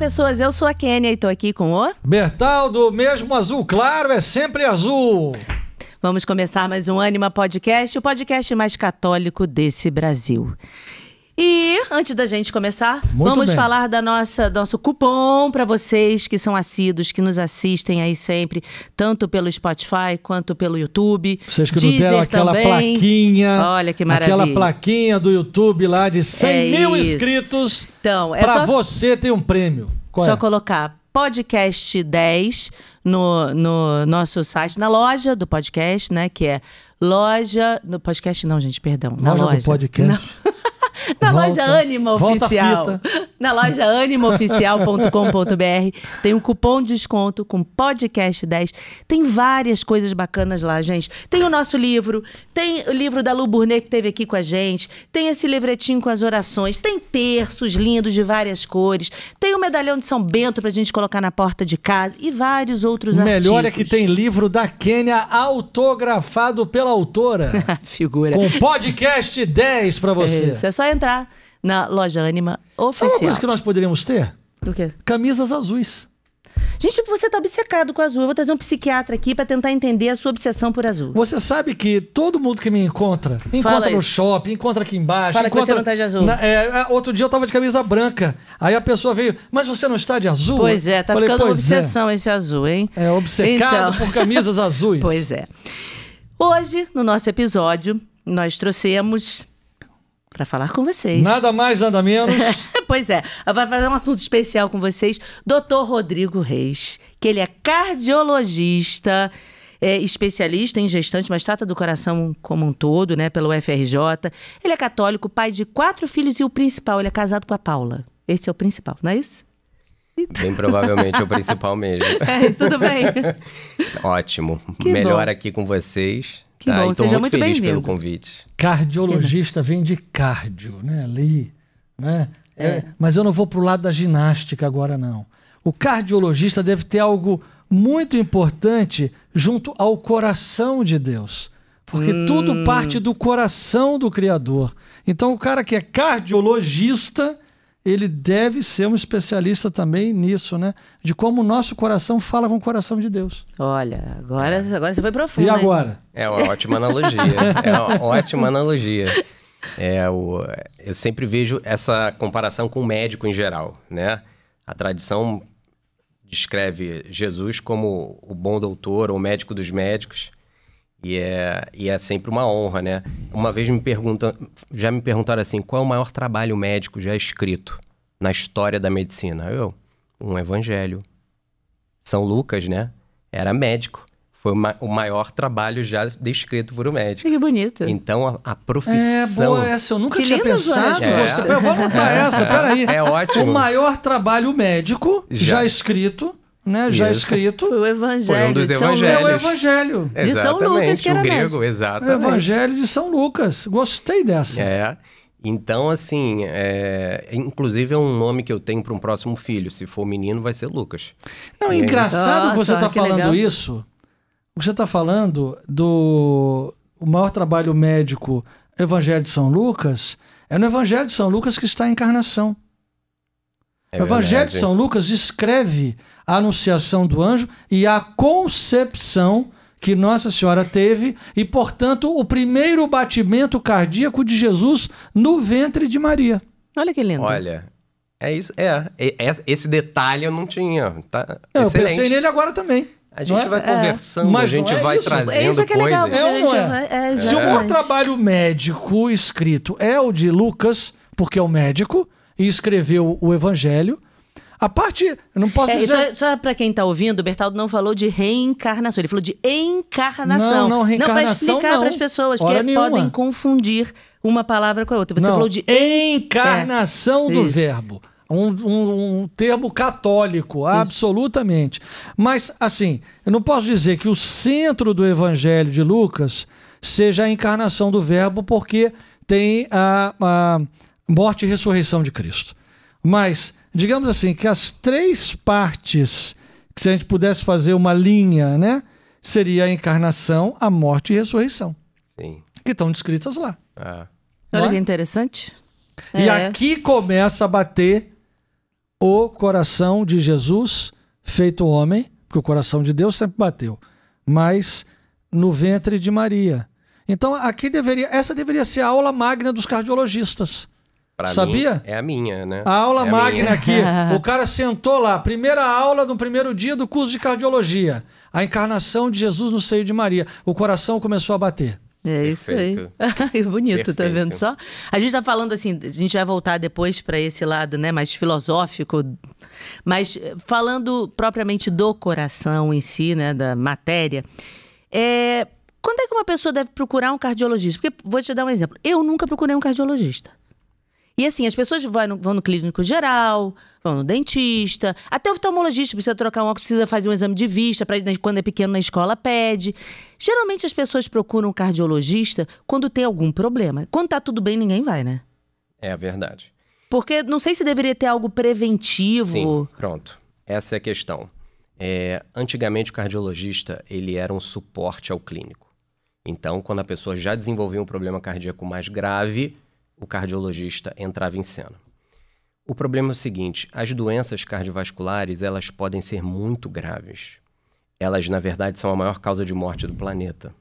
pessoas, eu sou a Kênia e estou aqui com o... Bertaldo, mesmo azul claro, é sempre azul. Vamos começar mais um Ânima Podcast, o podcast mais católico desse Brasil. E antes da gente começar, vamos falar da nosso cupom para vocês que são assíduos, que nos assistem aí sempre, tanto pelo Spotify quanto pelo YouTube. Vocês que não deram aquela plaquinha. Olha que maravilha. Aquela plaquinha do YouTube lá de 100 mil inscritos. Então, para você ter um prêmio. Só colocar podcast 10 no nosso site, na loja do podcast, né? Que é loja... No podcast não, gente, perdão. Na loja do podcast. Não. Na loja Ânima Oficial. Na loja animaoficial.com.br tem um cupom de desconto com podcast 10. Tem várias coisas bacanas lá, gente. Tem o nosso livro, tem o livro da Lu Burnet que esteve aqui com a gente, tem esse livretinho com as orações, tem terços lindos de várias cores, tem o medalhão de São Bento pra gente colocar na porta de casa e vários outros artigos. Melhor é que tem livro da Kênia autografado pela autora. Figura. Com podcast 10 pra você. Isso, é só entrar na loja Ânima Oficial. Sabe uma coisa que nós poderíamos ter? Do quê? Camisas azuis. Gente, você tá obcecado com azul. Eu vou trazer um psiquiatra aqui pra tentar entender a sua obsessão por azul. Você sabe que todo mundo que me encontra no shopping, encontra aqui embaixo. Fala que você não tá de azul. Outro dia eu tava de camisa branca. Aí a pessoa veio, mas você não está de azul? Pois é, tá ficando uma obsessão esse azul, hein? É, obcecado por camisas azuis. Pois é. Hoje, no nosso episódio, nós trouxemos... para falar com vocês. Nada mais, nada menos. Pois é. Vai fazer um assunto especial com vocês. Dr. Rodrigo Reis, que ele é cardiologista, especialista em gestante, mas trata do coração como um todo, né, pelo UFRJ. Ele é católico, pai de 4 filhos e o principal, ele é casado com a Paula. Esse é o principal, não é isso? Bem provavelmente é o principal mesmo. É isso, tudo bem. Ótimo. Que melhor bom. Aqui com vocês. Que bom, estou seja muito muito feliz bem-vindo. pelo convite. Cardiologista vem de cardio, né? Ali, né? Mas eu não vou pro lado da ginástica agora, não. O cardiologista deve ter algo muito importante junto ao coração de Deus. Porque tudo parte do coração do Criador. Então, o cara que é cardiologista... ele deve ser um especialista também nisso, né? De como o nosso coração fala com o coração de Deus. Olha, agora você foi profundo. E agora? Hein? É uma ótima analogia. Eu sempre vejo essa comparação com o médico em geral, né? A tradição descreve Jesus como o bom doutor, ou médico dos médicos. E é sempre uma honra, né? Uma vez já me perguntaram assim, qual é o maior trabalho médico já escrito na história da medicina? Um evangelho. São Lucas, né? Era médico. Foi o maior trabalho já descrito por um médico. Que bonito. Então, a profissão... Boa essa, eu nunca tinha lindo, pensado. Jorge. Eu vou anotar essa, peraí. É ótimo. O maior trabalho médico já escrito... né? Já escrito. Foi o Evangelho. Foi um dos de São evangelhos. É o Evangelho. De São Lucas, que era o grego, médico. exatamente. O Evangelho de São Lucas. Gostei dessa. Então, assim, inclusive é um nome que eu tenho para um próximo filho. Se for menino, vai ser Lucas. Não, engraçado que você está falando legal. isso. Você está falando do maior trabalho médico, Evangelho de São Lucas. É no Evangelho de São Lucas que está a encarnação. O Evangelho de São Lucas descreve a anunciação do anjo e a concepção que Nossa Senhora teve e, portanto, o primeiro batimento cardíaco de Jesus no ventre de Maria. Olha que lindo. Olha, é isso. Esse detalhe eu não tinha. Tá eu excelente. Pensei nele agora também. A gente vai conversando, mas a gente vai trazendo isso que é legal, coisas. Se o maior trabalho médico escrito é o de Lucas, porque é o médico, e escreveu o Evangelho, a parte, eu não posso dizer... Só para quem está ouvindo, o Bertaldo não falou de reencarnação, ele falou de encarnação. Não, reencarnação para explicar para as pessoas que podem confundir uma palavra com a outra. Você falou de encarnação do verbo. Um termo católico, absolutamente. Mas, assim, eu não posso dizer que o centro do Evangelho de Lucas seja a encarnação do verbo, porque tem a morte e ressurreição de Cristo. Mas, digamos assim, que as 3 partes, que se a gente pudesse fazer uma linha, né, seria a encarnação, a morte e a ressurreição. Sim. Que estão descritas lá. Olha que interessante. E aqui começa a bater o coração de Jesus feito homem, porque o coração de Deus sempre bateu, mas no ventre de Maria. Então, essa deveria ser a aula magna dos cardiologistas. Pra Sabia? Mim, é a minha, né? A aula é magna minha. aqui. O cara sentou lá, primeira aula no primeiro dia do curso de cardiologia. A encarnação de Jesus no seio de Maria. O coração começou a bater. É Perfeito. isso aí. Bonito, Perfeito. tá vendo só? A gente tá falando assim, a gente vai voltar depois para esse lado, né, mais filosófico, mas falando propriamente do coração em si, né, da matéria, quando é que uma pessoa deve procurar um cardiologista? Porque, vou te dar um exemplo, eu nunca procurei um cardiologista. E assim, as pessoas vão no clínico geral, vão no dentista, até o oftalmologista precisa trocar um óculos, precisa fazer um exame de vista, quando é pequeno na escola pede. Geralmente as pessoas procuram um cardiologista quando tem algum problema. Quando tá tudo bem, ninguém vai, né? É a verdade. Porque não sei se deveria ter algo preventivo. Sim, pronto. Essa é a questão. Antigamente o cardiologista, ele era um suporte ao clínico. Então, quando a pessoa já desenvolvia um problema cardíaco mais grave, o cardiologista entrava em cena. O problema é o seguinte, as doenças cardiovasculares, elas podem ser muito graves. Elas, na verdade, são a maior causa de morte do planeta.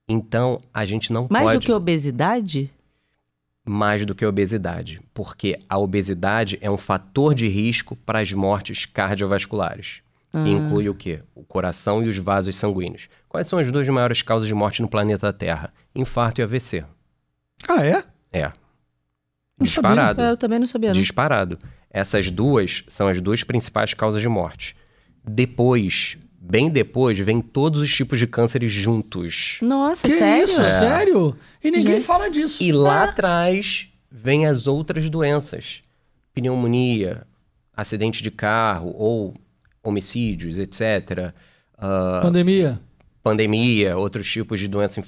Então, a gente não pode... Mais do que obesidade? Mais do que obesidade, porque a obesidade é um fator de risco para as mortes cardiovasculares, que inclui o quê? O coração e os vasos sanguíneos. Quais são as duas maiores causas de morte no planeta Terra? Infarto e AVC. Ah, é? É. Não Disparado. Eu também não sabia. Não. Disparado. Essas duas são as duas principais causas de morte. Depois, bem depois, vem todos os tipos de cânceres juntos. Nossa, Que sério? isso? Sério? E ninguém Gente. fala disso. E lá atrás vem as outras doenças. Pneumonia, acidente de carro ou homicídios, etc. Pandemia, outros tipos de doença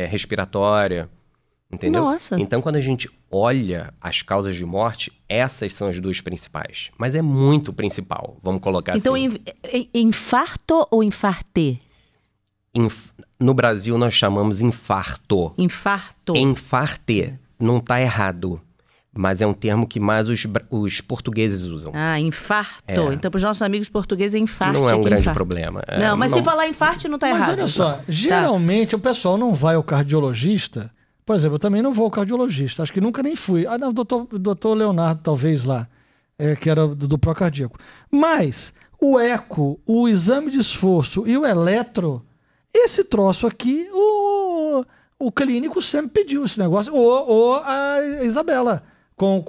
respiratória. Entendeu? Nossa. Então, quando a gente olha as causas de morte, essas são as duas principais. Mas é muito principal, vamos colocar Então, assim. infarto ou infarté? No Brasil, nós chamamos infarto. Infarto. Infarté. Não está errado. Mas é um termo que mais os portugueses usam. Ah, infarto. Então, para os nossos amigos portugueses, é infarto. Não é um grande infarto. problema. Não, mas se falar infarto, não está Mas errado. olha só, geralmente o pessoal não vai ao cardiologista. Por exemplo, eu também não vou ao cardiologista. Acho que nunca nem fui. Ah, não, doutor Leonardo, talvez lá, que era do procardíaco. Mas o eco, o exame de esforço e o eletro, esse troço aqui, o clínico sempre pediu esse negócio. Ou a Isabela, com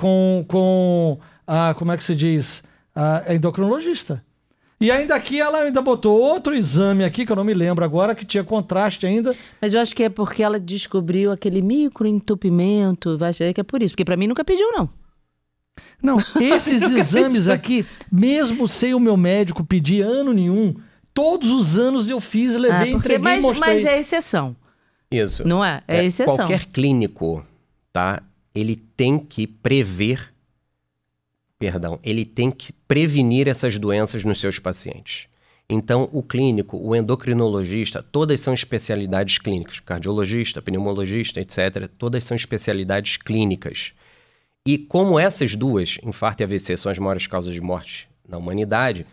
a, como é que se diz? A endocrinologista. E ainda aqui ela ainda botou outro exame aqui, que eu não me lembro agora, que tinha contraste ainda. Mas eu acho que é porque ela descobriu aquele microentupimento. Vai achar que é por isso. Porque pra mim nunca pediu, não. Não, esses exames aqui, mesmo sem o meu médico pedir ano nenhum, todos os anos eu fiz, levei, entreguei e mostrei. Mas é exceção. Isso. Não é? É exceção. Qualquer clínico, tá? Ele tem que ele tem que prevenir essas doenças nos seus pacientes. Então, o clínico, o endocrinologista, todas são especialidades clínicas. Cardiologista, pneumologista, etc. Todas são especialidades clínicas. E como essas duas, infarto e AVC, são as maiores causas de morte na humanidade,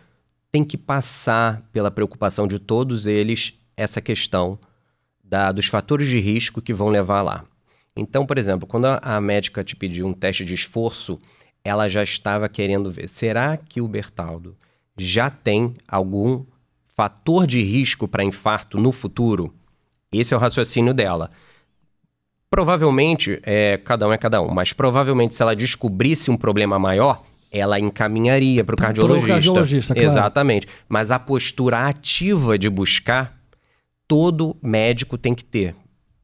tem que passar pela preocupação de todos eles essa questão dos fatores de risco que vão levar lá. Então, por exemplo, quando a médica te pediu um teste de esforço, ela já estava querendo ver, será que o Bertaldo já tem algum fator de risco para infarto no futuro? Esse é o raciocínio dela. Provavelmente, cada um é cada um, mas provavelmente se ela descobrisse um problema maior, ela encaminharia para o cardiologista. Claro. Exatamente. Mas a postura ativa de buscar, todo médico tem que ter,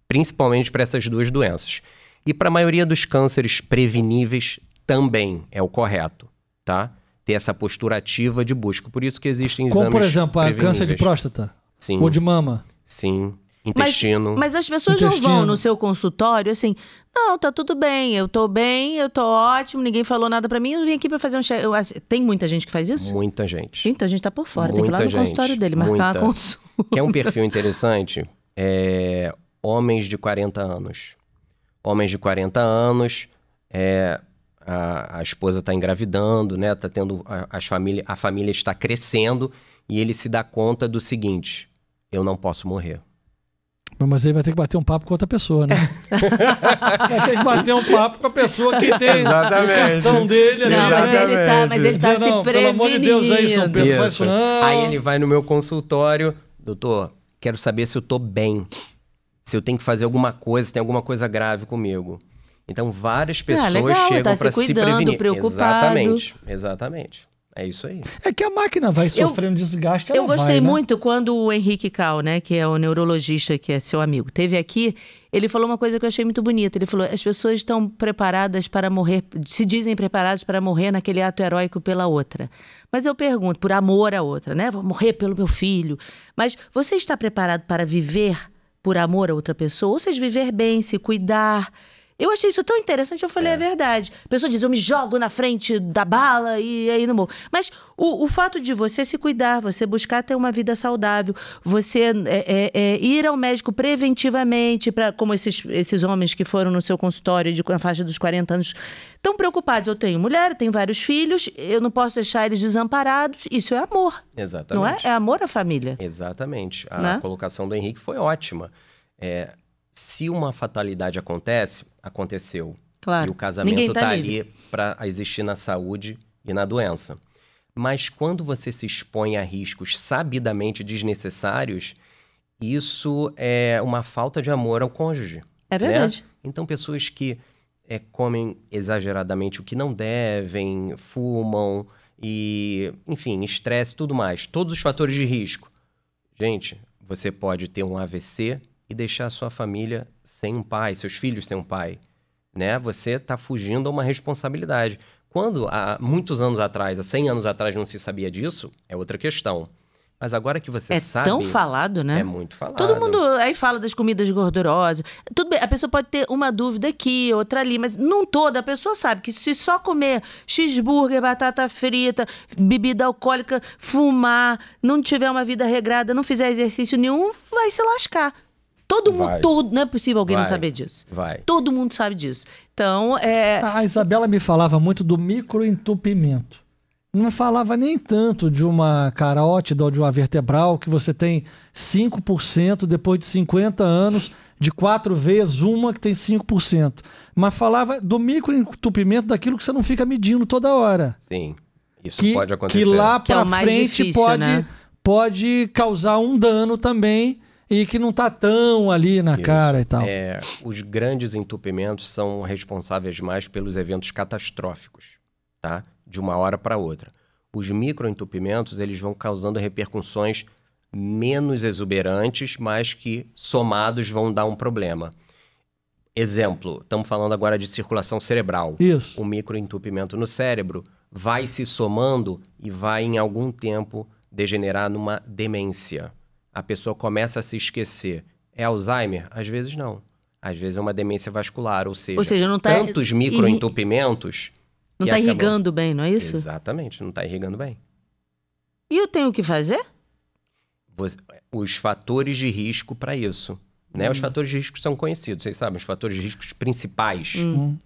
principalmente para essas duas doenças. E para a maioria dos cânceres preveníveis, também é o correto, tá? Ter essa postura ativa de busca. Por isso que existem exames como, por exemplo, a câncer de preveníveis. próstata? Sim. Ou de mama? Sim. Intestino. Mas as pessoas não vão no seu consultório assim, não, tá tudo bem, eu tô ótimo, ninguém falou nada pra mim, eu vim aqui pra fazer um check. Tem muita gente que faz isso? Muita gente. Então a gente tá por fora, tem que ir lá no consultório dele, marcar uma consulta. Quer um perfil interessante? Homens de 40 anos. Homens de 40 anos, a esposa está engravidando, né? Tá tendo a família está crescendo e ele se dá conta do seguinte: eu não posso morrer. Mas ele vai ter que bater um papo com outra pessoa, né? Vai ter que bater um papo com a pessoa que tem o cartão dele ali. Não, mas ele tá se prevenindo. Pelo amor de Deus aí, São Pedro, faz isso não. Aí ele vai no meu consultório: doutor, quero saber se eu tô bem, se eu tenho que fazer alguma coisa, se tem alguma coisa grave comigo. Então, várias pessoas chegam para se prevenir. Preocupado. Exatamente. É isso aí. É que a máquina vai sofrendo desgaste, Eu gostei muito quando o Henrique Cal, né, que é o neurologista, que é seu amigo, teve aqui, ele falou uma coisa que eu achei muito bonita. Ele falou: as pessoas estão preparadas para morrer, se dizem preparadas para morrer naquele ato heróico pela outra. Mas eu pergunto, por amor à outra, né? Vou morrer pelo meu filho. Mas você está preparado para viver por amor a outra pessoa? Ou seja, viver bem, se cuidar? Eu achei isso tão interessante, eu falei, é verdade. A pessoa diz: eu me jogo na frente da bala e aí não morro. Mas o fato de você se cuidar, você buscar ter uma vida saudável, você ir ao médico preventivamente, como esses homens que foram no seu consultório na faixa dos 40 anos, estão preocupados. Eu tenho mulher, eu tenho vários filhos, eu não posso deixar eles desamparados. Isso é amor. Exatamente. Não é? É amor à família. Exatamente. A colocação do Henrique foi ótima. Se uma fatalidade aconteceu. Claro. E o casamento está ali para existir na saúde e na doença. Mas quando você se expõe a riscos sabidamente desnecessários, isso é uma falta de amor ao cônjuge. É verdade. Né? Então, pessoas que comem exageradamente o que não devem, fumam e, enfim, estresse e tudo mais. Todos os fatores de risco. Gente, você pode ter um AVC e deixar a sua família sem um pai, seus filhos sem um pai, né? Você está fugindo a uma responsabilidade. Quando, há muitos anos atrás, há 100 anos atrás, não se sabia disso, é outra questão. Mas agora que você sabe... É tão falado, né? É muito falado. Todo mundo aí fala das comidas gordurosas. Tudo bem, a pessoa pode ter uma dúvida aqui, outra ali, mas não toda. A pessoa sabe que se só comer cheeseburger, batata frita, bebida alcoólica, fumar, não tiver uma vida regrada, não fizer exercício nenhum, vai se lascar. Todo mundo, não é possível alguém não saber disso. Todo mundo sabe disso. Então, A Isabela me falava muito do microentupimento. Não falava nem tanto de uma carótida ou de uma vertebral que você tem 5% depois de 50 anos, de 4 veias, uma que tem 5%. Mas falava do microentupimento, daquilo que você não fica medindo toda hora. Sim, isso pode acontecer. Que lá para frente difícil, né? pode causar um dano também, e que não tá tão ali na cara e tal. Os grandes entupimentos são responsáveis mais pelos eventos catastróficos, tá? De uma hora para outra. Os microentupimentos, eles vão causando repercussões menos exuberantes, mas que somados vão dar um problema. Exemplo, estamos falando agora de circulação cerebral. Isso. O microentupimento no cérebro vai se somando e vai em algum tempo degenerar numa demência. A pessoa começa a se esquecer. É Alzheimer? Às vezes não. Às vezes é uma demência vascular, ou seja não tá tantos microentupimentos... Não está irrigando bem, não é isso? Exatamente, não está irrigando bem. E eu tenho o que fazer? Os fatores de risco para isso. Né? Os fatores de risco são conhecidos, vocês sabem, os fatores de risco principais.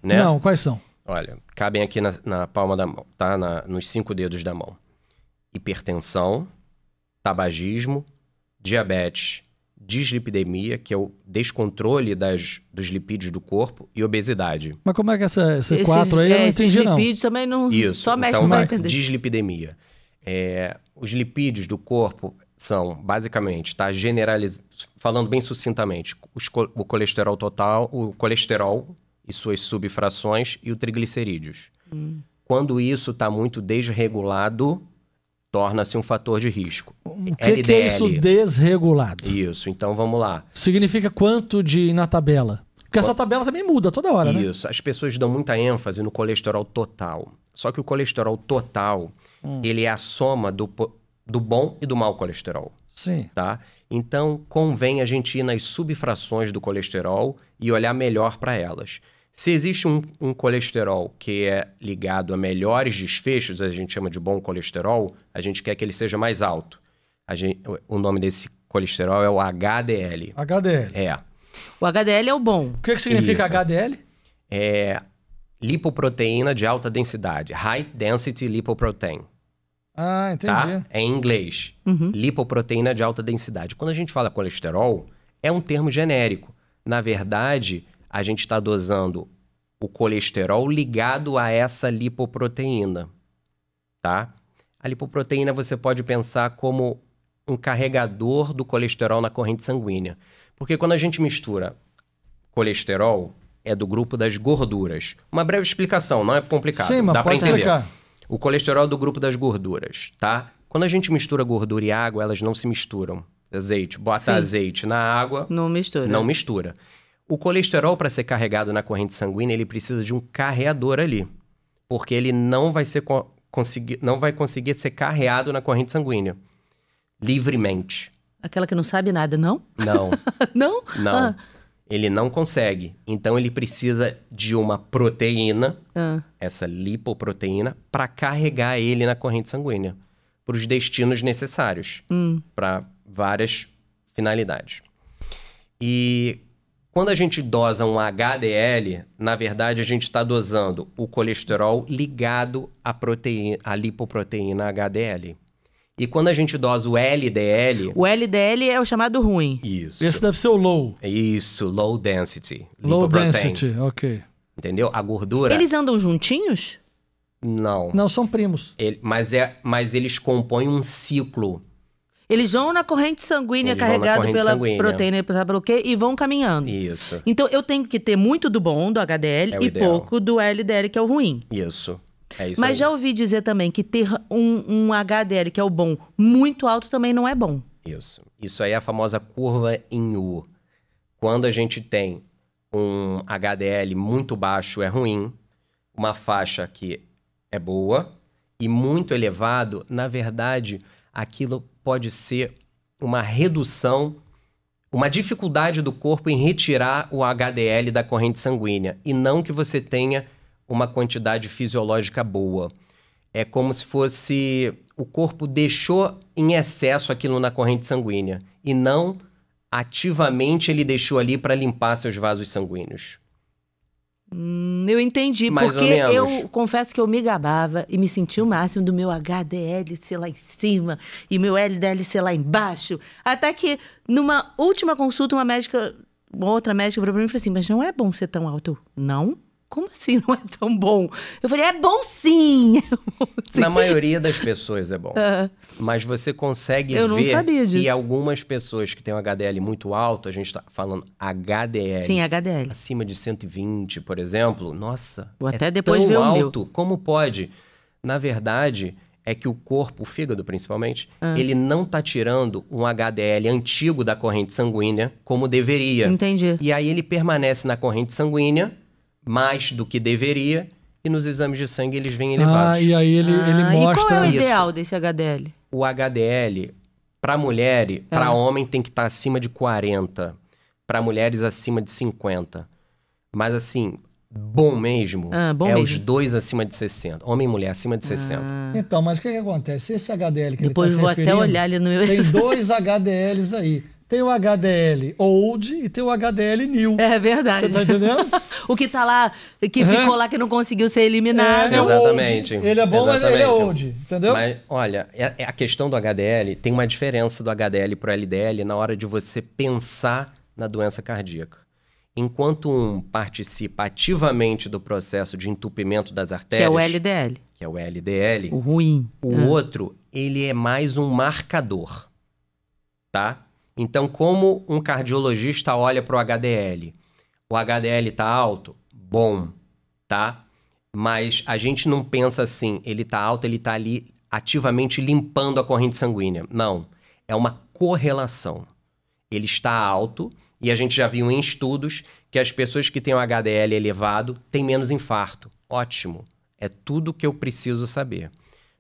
Né? Não, quais são? Olha, cabem aqui na palma da mão, tá? Nos 5 dedos da mão. Hipertensão, tabagismo, diabetes, dislipidemia, que é o descontrole dos lipídios do corpo, e obesidade. Mas como é que esse 4 aí eu não entendi, não? Esses lipídios também não... Isso, só mexe então não vai entender. Dislipidemia. Os lipídios do corpo são, basicamente, tá? Falando bem sucintamente, o colesterol total, o colesterol e suas subfrações e o triglicerídeos. Quando isso está muito desregulado, torna-se um fator de risco. O que é isso desregulado? Isso, então vamos lá. Significa quanto na tabela? Porque essa tabela também muda toda hora, né? Isso, as pessoas dão muita ênfase no colesterol total. Só que o colesterol total, ele é a soma do bom e do mau colesterol. Sim. Tá? Então, convém a gente ir nas subfrações do colesterol e olhar melhor para elas. Se existe um colesterol que é ligado a melhores desfechos, a gente chama de bom colesterol, a gente quer que ele seja mais alto. O nome desse colesterol é o HDL. HDL. O HDL é o bom. O que significa HDL? lipoproteína de alta densidade. High density lipoprotein. Ah, entendi. Tá? É em inglês. Lipoproteína de alta densidade. Quando a gente fala colesterol, é um termo genérico. Na verdade, a gente está dosando o colesterol ligado a essa lipoproteína. Tá? A lipoproteína você pode pensar como um carregador do colesterol na corrente sanguínea. Porque quando a gente mistura colesterol, é do grupo das gorduras. Uma breve explicação, não é complicado. Sim, mas dá para pode entender. explicar. O colesterol é do grupo das gorduras, tá? Quando a gente mistura gordura e água, elas não se misturam. Azeite, bota Sim. azeite na água, Não mistura. não mistura. O colesterol, para ser carregado na corrente sanguínea, ele precisa de um carreador ali. Porque ele não vai conseguir ser carreado na corrente sanguínea. Livremente. Aquela que não sabe nada, não? Não. Não? Não. Ah. Ele não consegue. Então, ele precisa de uma proteína, essa lipoproteína, para carregar ele na corrente sanguínea. Para os destinos necessários. Para várias finalidades. E quando a gente dosa um HDL, na verdade, a gente está dosando o colesterol ligado à lipoproteína HDL. E quando a gente dosa o LDL... O LDL é o chamado ruim. Isso. Esse deve ser o low. Isso, low density. Low lipoprotein. density, ok. Entendeu? A gordura... Eles andam juntinhos? Não. Não, são primos. Mas eles compõem um ciclo. Eles vão na corrente sanguínea, Eles vão na carregado corrente pela sanguínea. proteína, pelo quê, e vão caminhando. Isso. Então, eu tenho que ter muito do bom, do HDL, É o e ideal. pouco do LDL, que é o ruim. Isso. É isso Mas aí. já ouvi dizer também que ter um HDL, que é o bom, muito alto também não é bom. Isso. Isso aí é a famosa curva em U. Quando a gente tem um HDL muito baixo, é ruim. Uma faixa que é boa. E muito elevado, na verdade, aquilo pode ser uma redução, uma dificuldade do corpo em retirar o HDL da corrente sanguínea. E não que você tenha uma quantidade fisiológica boa. É como se fosse... O corpo deixou em excesso aquilo na corrente sanguínea. E não ativamente ele deixou ali para limpar seus vasos sanguíneos. Eu entendi, Mais ou porque menos. eu confesso que eu me gabava e me sentia o máximo do meu HDL ser lá em cima e meu LDL ser lá embaixo. Até que, numa última consulta, uma outra médica virou pra mim e falou assim, mas não é bom ser tão alto. Não? Como assim não é tão bom? Eu falei, é bom sim! Na maioria das pessoas é bom. Mas você consegue Eu não ver sabia disso. que algumas pessoas que têm um HDL muito alto, a gente está falando HDL, Sim, HDL. acima de 120, por exemplo, nossa, Vou é até depois tão ver o alto. meu. Como pode? Na verdade, é que o corpo, o fígado principalmente, ele não está tirando um HDL antigo da corrente sanguínea como deveria. Entendi. E aí ele permanece na corrente sanguínea mais do que deveria e nos exames de sangue eles vêm elevados. E aí ele E mostra... qual é o isso. ideal desse HDL? O HDL, para mulher, para homem tem que estar acima de 40. Para mulheres, acima de 50. Mas assim, bom mesmo Bom é mesmo. os dois acima de 60. Homem e mulher, acima de 60. Então, mas o que acontece? Esse HDL que Depois ele vou tá se até referindo, olhar ali no meu tem exame. 2 HDLs aí. Tem o HDL old e tem o HDL new. É verdade. Você tá entendendo? O que tá lá, que ficou lá, que não conseguiu ser eliminado. É o Exatamente. old. Ele é bom, mas ele é Exatamente. old. Entendeu? Mas, olha, a questão do HDL tem uma diferença do HDL para o LDL na hora de você pensar na doença cardíaca. Enquanto um participa ativamente do processo de entupimento das Que artérias, é o LDL. que é o LDL, O ruim. o outro, ele é mais um marcador, tá? Então, como um cardiologista olha para o HDL? O HDL tá alto? Bom, tá? Mas a gente não pensa assim, ele tá alto, ele tá ali ativamente limpando a corrente sanguínea. Não, é uma correlação. Ele está alto e a gente já viu em estudos que as pessoas que têm o HDL elevado têm menos infarto. Ótimo, é tudo que eu preciso saber.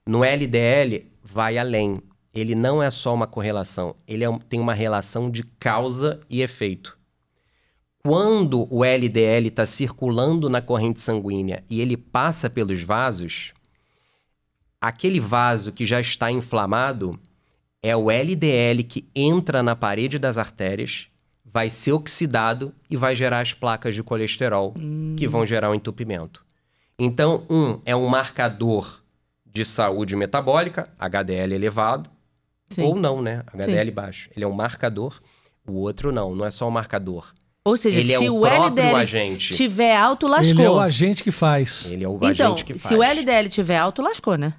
No LDL, vai além. Ele não é só uma correlação, ele tem uma relação de causa e efeito. Quando o LDL está circulando na corrente sanguínea e ele passa pelos vasos, aquele vaso que já está inflamado é o LDL que entra na parede das artérias, vai ser oxidado e vai gerar as placas de colesterol, que vão gerar o entupimento. Então, é um marcador de saúde metabólica, HDL elevado, Sim. ou não, né? HDL Sim. baixo. Ele é um marcador, o outro não é só um marcador. Ou seja, Ele se é o o próprio LDL agente. tiver alto, lascou. Ele é o agente que faz. Ele é o Então, agente que faz. se o LDL tiver alto, lascou, né?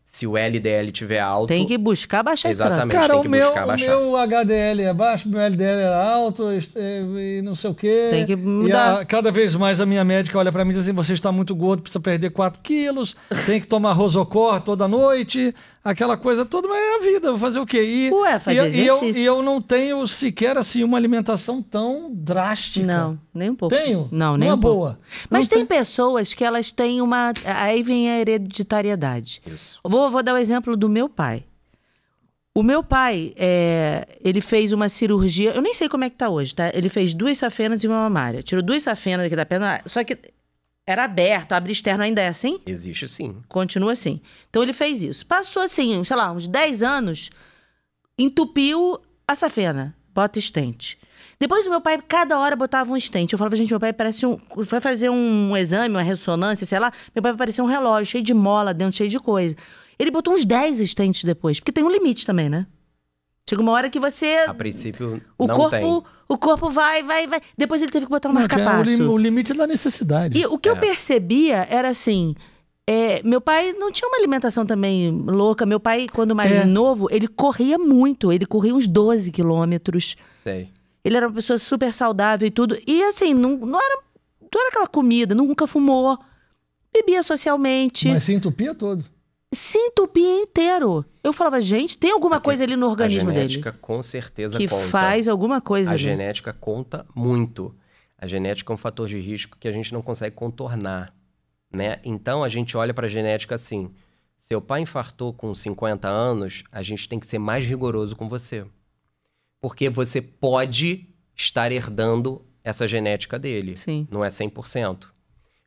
Se o LDL tiver alto... Tem que buscar baixar esse troço. Exatamente. Cara, tem que buscar o baixar. meu HDL é baixo, meu LDL é alto, e não sei o quê. Tem que E mudar. cada vez mais a minha médica olha pra mim e diz assim, você está muito gordo, precisa perder 4 quilos, tem que tomar Rosocor toda noite, aquela coisa toda, mas é a vida, vou fazer o quê? Ué, fazer exercício. E eu não tenho sequer assim uma alimentação tão drástica. Não, nem um pouco. Tenho? Não, nem uma um pouco. boa. Mas Não tem pessoas que elas têm uma... Aí vem a hereditariedade. Isso. Vou dar o exemplo do meu pai. O meu pai, ele fez uma cirurgia... Eu nem sei como é que tá hoje, tá? Ele fez 2 safenas e uma mamária. Tirou 2 safenas daqui da perna, só que era aberto, abre externo, ainda é assim? Existe sim. Continua assim. Então ele fez isso. Passou assim, sei lá, uns 10 anos, entupiu a safena, bota stent. Depois o meu pai, cada hora, botava um stent. Eu falava, gente, meu pai parece vai fazer um exame, uma ressonância, sei lá. Meu pai vai parecer um relógio, cheio de mola dentro, cheio de coisa. Ele botou uns 10 stents depois, porque tem um limite também, né? Chega uma hora que você... A princípio, O não corpo, tem. o corpo vai. Depois ele teve que botar um Não, que é marca-passo. o limite da necessidade. E o que eu percebia era assim... meu pai não tinha uma alimentação também louca. Meu pai, quando mais novo, ele corria muito. Ele corria uns 12 quilômetros. Sei. Ele era uma pessoa super saudável e tudo. E assim, não era aquela comida, nunca fumou. Bebia socialmente. Mas se entupia todo. Se entupia inteiro. Eu falava, gente, tem alguma coisa ali no organismo a dele. genética com certeza Que conta. faz alguma coisa A ali. genética conta muito. A genética é um fator de risco que a gente não consegue contornar, né? Então, a gente olha para a genética assim. Seu pai infartou com 50 anos, a gente tem que ser mais rigoroso com você. Porque você pode estar herdando essa genética dele. Sim. Não é 100%.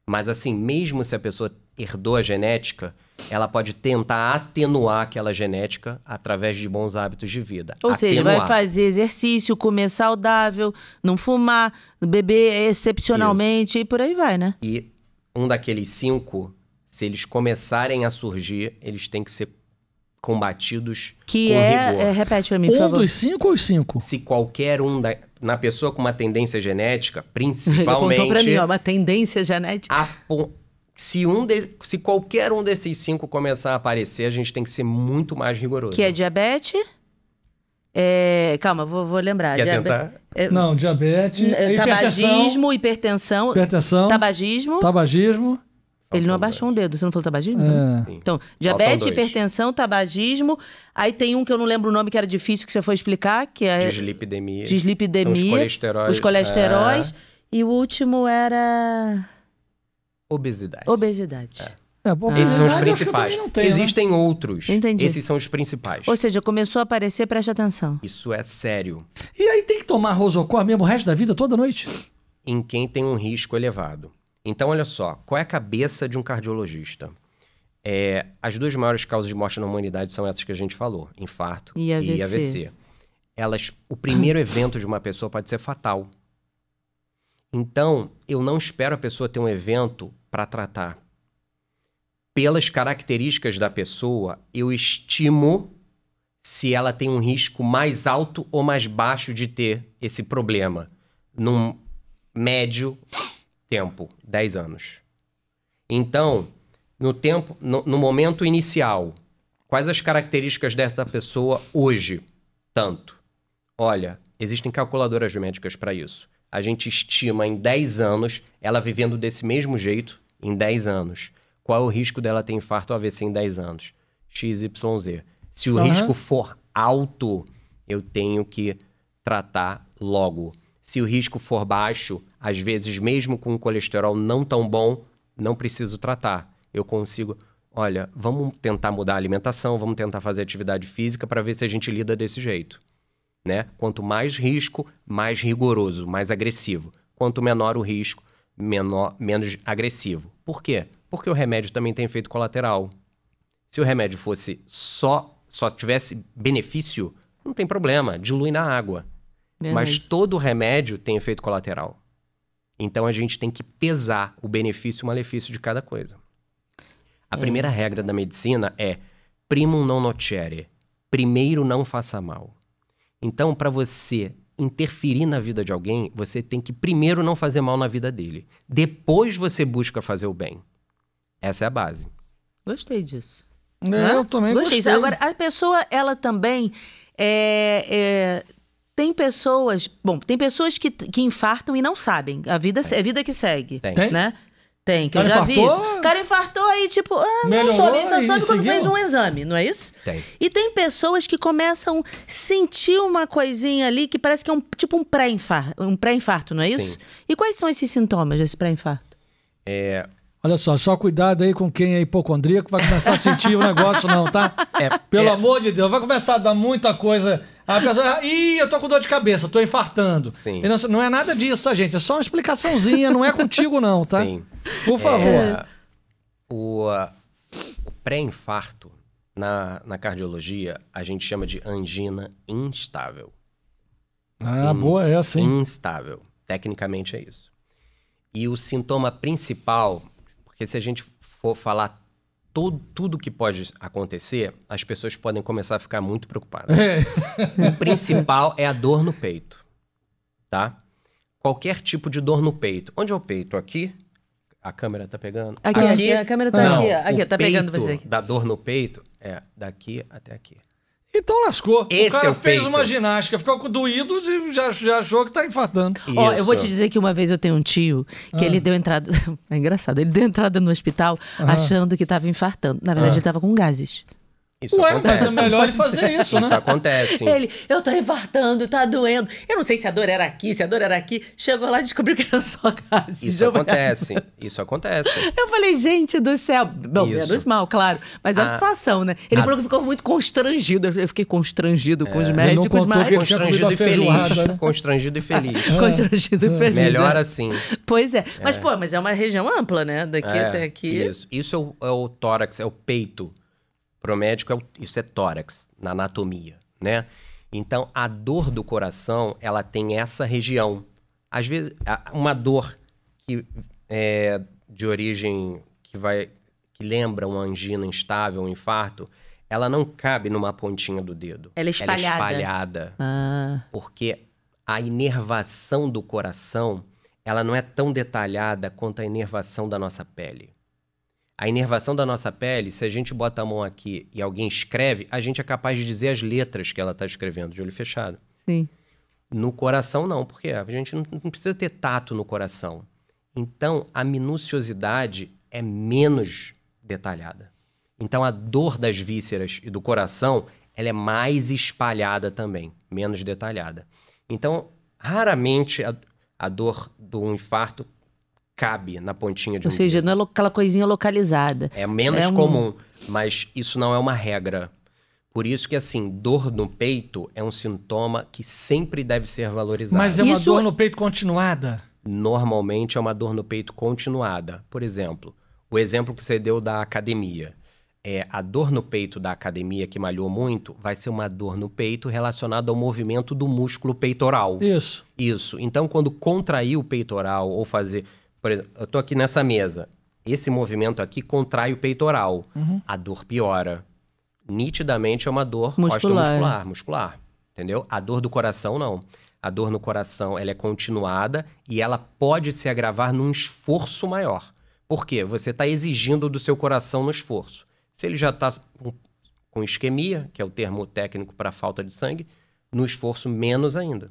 Mas assim, mesmo se a pessoa herdou a genética, ela pode tentar atenuar aquela genética através de bons hábitos de vida. Ou seja, vai fazer exercício, comer saudável, não fumar, beber excepcionalmente e por aí vai, né? E um daqueles 5, se eles começarem a surgir, eles têm que ser combatidos Que com rigor. repete pra mim, por favor. dos 5 ou os 5? Se qualquer na pessoa com uma tendência genética, Ele principalmente... apontou pra mim, ó, uma tendência genética. Se qualquer um desses 5 começar a aparecer, a gente tem que ser muito mais rigoroso. Que é diabetes. Calma, vou lembrar. Quer tentar? Não, diabetes, Tabagismo, hipertensão. Tabagismo. Tabagismo. Ele não abaixou um dedo, você não falou tabagismo? Sim. Então, diabetes, Faltam 2. hipertensão, tabagismo. Aí tem um que eu não lembro o nome, que era difícil, que você foi explicar, que é... Dislipidemia. Dislipidemia. São os colesteróis. Os colesteróis. E o último era... Obesidade. Obesidade. Esses são os obesidade, principais. acho que eu também não tenho, Existem outros. Entendi. Esses são os principais. Ou seja, começou a aparecer, preste atenção. Isso é sério. E aí tem que tomar Rosocor mesmo o resto da vida, toda noite? Em quem tem um risco elevado. Então, olha só. Qual é a cabeça de um cardiologista? As 2 maiores causas de morte na humanidade são essas que a gente falou. Infarto E AVC. O primeiro evento de uma pessoa pode ser fatal. Então, eu não espero a pessoa ter um evento para tratar. Pelas características da pessoa, eu estimo se ela tem um risco mais alto ou mais baixo de ter esse problema. Num médio tempo, 10 anos. Então, no momento inicial, quais as características dessa pessoa hoje? Tanto. Olha, existem calculadoras médicas para isso. A gente estima em 10 anos, ela vivendo desse mesmo jeito, em 10 anos. Qual é o risco dela ter infarto ou AVC em 10 anos? XYZ. Se o risco for alto, eu tenho que tratar logo. Se o risco for baixo, às vezes mesmo com um colesterol não tão bom, não preciso tratar. Eu consigo, olha, vamos tentar mudar a alimentação, vamos tentar fazer atividade física para ver se a gente lida desse jeito. Né? Quanto mais risco, mais rigoroso, mais agressivo. Quanto menor o risco, menos agressivo. Por quê? Porque o remédio também tem efeito colateral. Se o remédio fosse só tivesse benefício, não tem problema, dilui na água. Mas todo remédio tem efeito colateral. Então a gente tem que pesar o benefício e o malefício de cada coisa. A primeira regra da medicina é primum non nocere. Primeiro não faça mal. Então, para você interferir na vida de alguém, você tem que primeiro não fazer mal na vida dele. Depois você busca fazer o bem. Essa é a base. Gostei disso. Eu também gostei. Agora, a pessoa, ela também... Tem pessoas... Bom, tem pessoas que infartam e não sabem. A vida é vida que segue. Tem. Né? Tem, que Cara eu já vi infartou? isso. O cara infartou aí, tipo, não Melhorou soube. Ele só e soube quando seguiu? fez um exame, não é isso? Tem. E tem pessoas que começam a sentir uma coisinha ali que parece que é tipo um pré-infarto, não é isso? Sim. E quais são esses sintomas desse pré-infarto? Olha só cuidado aí com quem é hipocondríaco, vai começar a sentir o negócio não, tá? Pelo amor de Deus, vai começar a dar muita coisa... A pessoa, eu tô com dor de cabeça, tô infartando. Sim. E não é nada disso, tá, gente? É só uma explicaçãozinha, não é contigo não, tá? Sim. Por favor. O pré-infarto, na cardiologia, a gente chama de angina instável. Boa essa, hein? Instável. Tecnicamente é isso. E o sintoma principal, porque se a gente for falar tudo que pode acontecer, as pessoas podem começar a ficar muito preocupadas. O principal é a dor no peito, tá? Qualquer tipo de dor no peito. Onde é o peito? Aqui? A câmera tá pegando? Aqui, a câmera tá Não, aqui. Aqui, tá pegando peito você aqui. da dor no peito é daqui até aqui. Então lascou. Esse o cara é o fez peito. uma ginástica, ficou doído e já achou que tá infartando. Ó, eu vou Isso. te dizer que uma vez eu tenho um tio que ele deu entrada... É engraçado. Ele deu entrada no hospital achando que tava infartando. Na verdade, ele tava com gases. Isso Ué, acontece. mas é melhor ele fazer isso, Isso né? acontece. Eu tô infartando, tá doendo. Eu não sei se a dor era aqui, se a dor era aqui. Chegou lá e descobriu que era só gases. Isso acontece. Isso acontece. Eu falei, gente do céu. Bom, Isso. menos mal, claro. Mas a situação, né? Ele falou que ficou muito constrangido. Eu fiquei constrangido com os médicos, contou mas... que ele tinha Constrangido e comido a feijoada, feliz. né? Constrangido e feliz. Constrangido e feliz. Melhor né? assim. Pois é. Mas, pô, mas é uma região ampla, né? Daqui até aqui. Isso é o tórax, é o peito. Pro médico, isso é tórax, na anatomia, né? Então, a dor do coração, ela tem essa região. Às vezes, uma dor que é de origem que lembra uma angina instável, um infarto, ela não cabe numa pontinha do dedo. Ela é espalhada. Ela é espalhada. Porque a inervação do coração, ela não é tão detalhada quanto a inervação da nossa pele. A inervação da nossa pele, se a gente bota a mão aqui e alguém escreve, a gente é capaz de dizer as letras que ela está escrevendo, de olho fechado. Sim. No coração, não, porque a gente não precisa ter tato no coração. Então, a minuciosidade é menos detalhada. Então, a dor das vísceras e do coração, ela é mais espalhada também, menos detalhada. Então, raramente a dor do infarto cabe na pontinha de um Ou seja, dedo. não é aquela coisinha localizada. É menos comum, mas isso não é uma regra. Por isso que, assim, dor no peito é um sintoma que sempre deve ser valorizado. Mas é uma dor no peito continuada? Normalmente é uma dor no peito continuada. Por exemplo, o exemplo que você deu da academia. A dor no peito da academia que malhou muito vai ser uma dor no peito relacionada ao movimento do músculo peitoral. Isso. Isso. Então, quando contrair o peitoral ou fazer... Por exemplo, eu tô aqui nessa mesa. Esse movimento aqui contrai o peitoral. A dor piora. Nitidamente é uma dor muscular. Entendeu? A dor do coração, não. A dor no coração, ela é continuada e ela pode se agravar num esforço maior. Por quê? Você está exigindo do seu coração no esforço. Se ele já está com isquemia, que é o termo técnico para falta de sangue, no esforço menos ainda.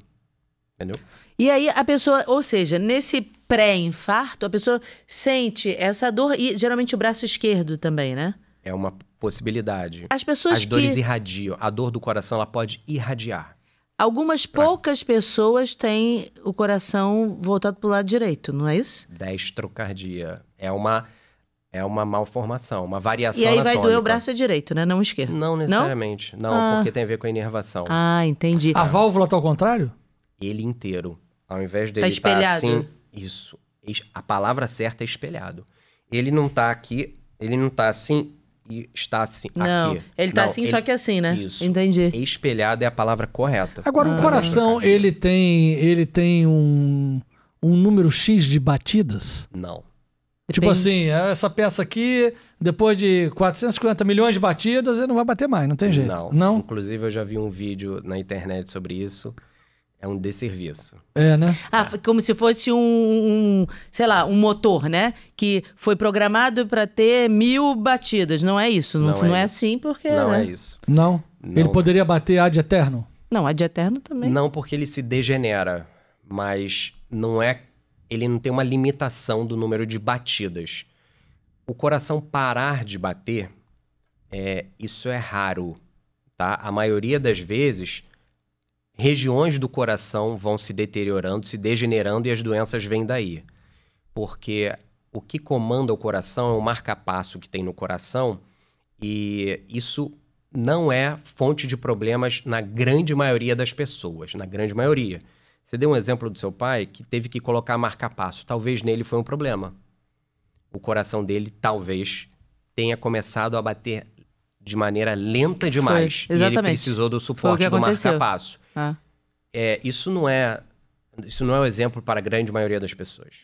Entendeu? E aí a pessoa, ou seja, nesse pré-infarto, a pessoa sente essa dor e geralmente o braço esquerdo também, né? É uma possibilidade. As pessoas As dores irradiam. A dor do coração, ela pode irradiar. Algumas poucas pessoas têm o coração voltado para o lado direito, não é isso? Destrocardia. É uma malformação, uma variação E aí anatômica. vai doer o braço direito, né? Não o esquerdo. Não necessariamente. Não, porque tem a ver com a inervação. Ah, entendi. A válvula tá ao contrário? Ele inteiro. Ao invés dele estar espelhado. assim... Isso. A palavra certa é espelhado. Ele não tá aqui, ele não tá assim e está assim Não, aqui. ele tá assim, só que assim, né? Isso. Entendi. Espelhado é a palavra correta. Agora, o coração, ele tem um um número X de batidas? Não. Tipo assim, essa peça aqui, depois de 450 milhões de batidas, ele não vai bater mais, não tem jeito. Não. Inclusive, eu já vi um vídeo na internet sobre isso. É um desserviço. É, né? Como se fosse sei lá, um motor, né? Que foi programado para ter 1000 batidas. Não é isso. Não é assim porque... Não né? é isso. Não? Ele poderia bater ad eterno? Não, ad eterno também. Não, porque ele se degenera. Mas não é... Ele não tem uma limitação do número de batidas. O coração parar de bater, isso é raro, tá? A maioria das vezes, regiões do coração vão se deteriorando, se degenerando e as doenças vêm daí. Porque o que comanda o coração é o marca-passo que tem no coração e isso não é fonte de problemas na grande maioria das pessoas, na grande maioria. Você deu um exemplo do seu pai que teve que colocar marca-passo. Talvez nele foi um problema. O coração dele talvez tenha começado a bater de maneira lenta demais. Foi, exatamente. E ele precisou do suporte do marca-passo. Isso não é o exemplo para a grande maioria das pessoas.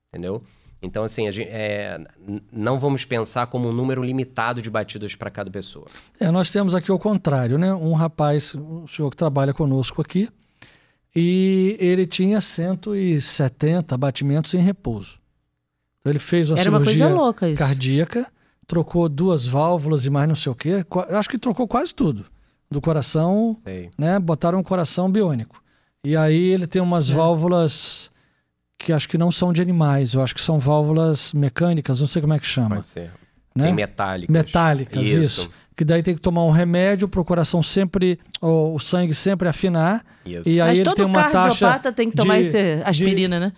Entendeu? Então, assim, não vamos pensar como um número limitado de batidas para cada pessoa. Nós temos aqui o contrário, né? Um rapaz, um senhor que trabalha conosco aqui, e ele tinha 170 batimentos em repouso. Então ele fez uma cirurgia cardíaca, trocou 2 válvulas e mais não sei o quê. Acho que trocou quase tudo do coração, né? Botaram um coração biônico. E aí ele tem umas válvulas que acho que não são de animais, eu acho que são válvulas mecânicas, não sei como é que chama. Pode ser. Né? Tem metálicas. Metálicas, isso. Que daí tem que tomar um remédio para o coração sempre, o sangue sempre afinar. Isso. E aí mas ele tem uma taxa... todo cardiopata tem que tomar esse aspirina, né?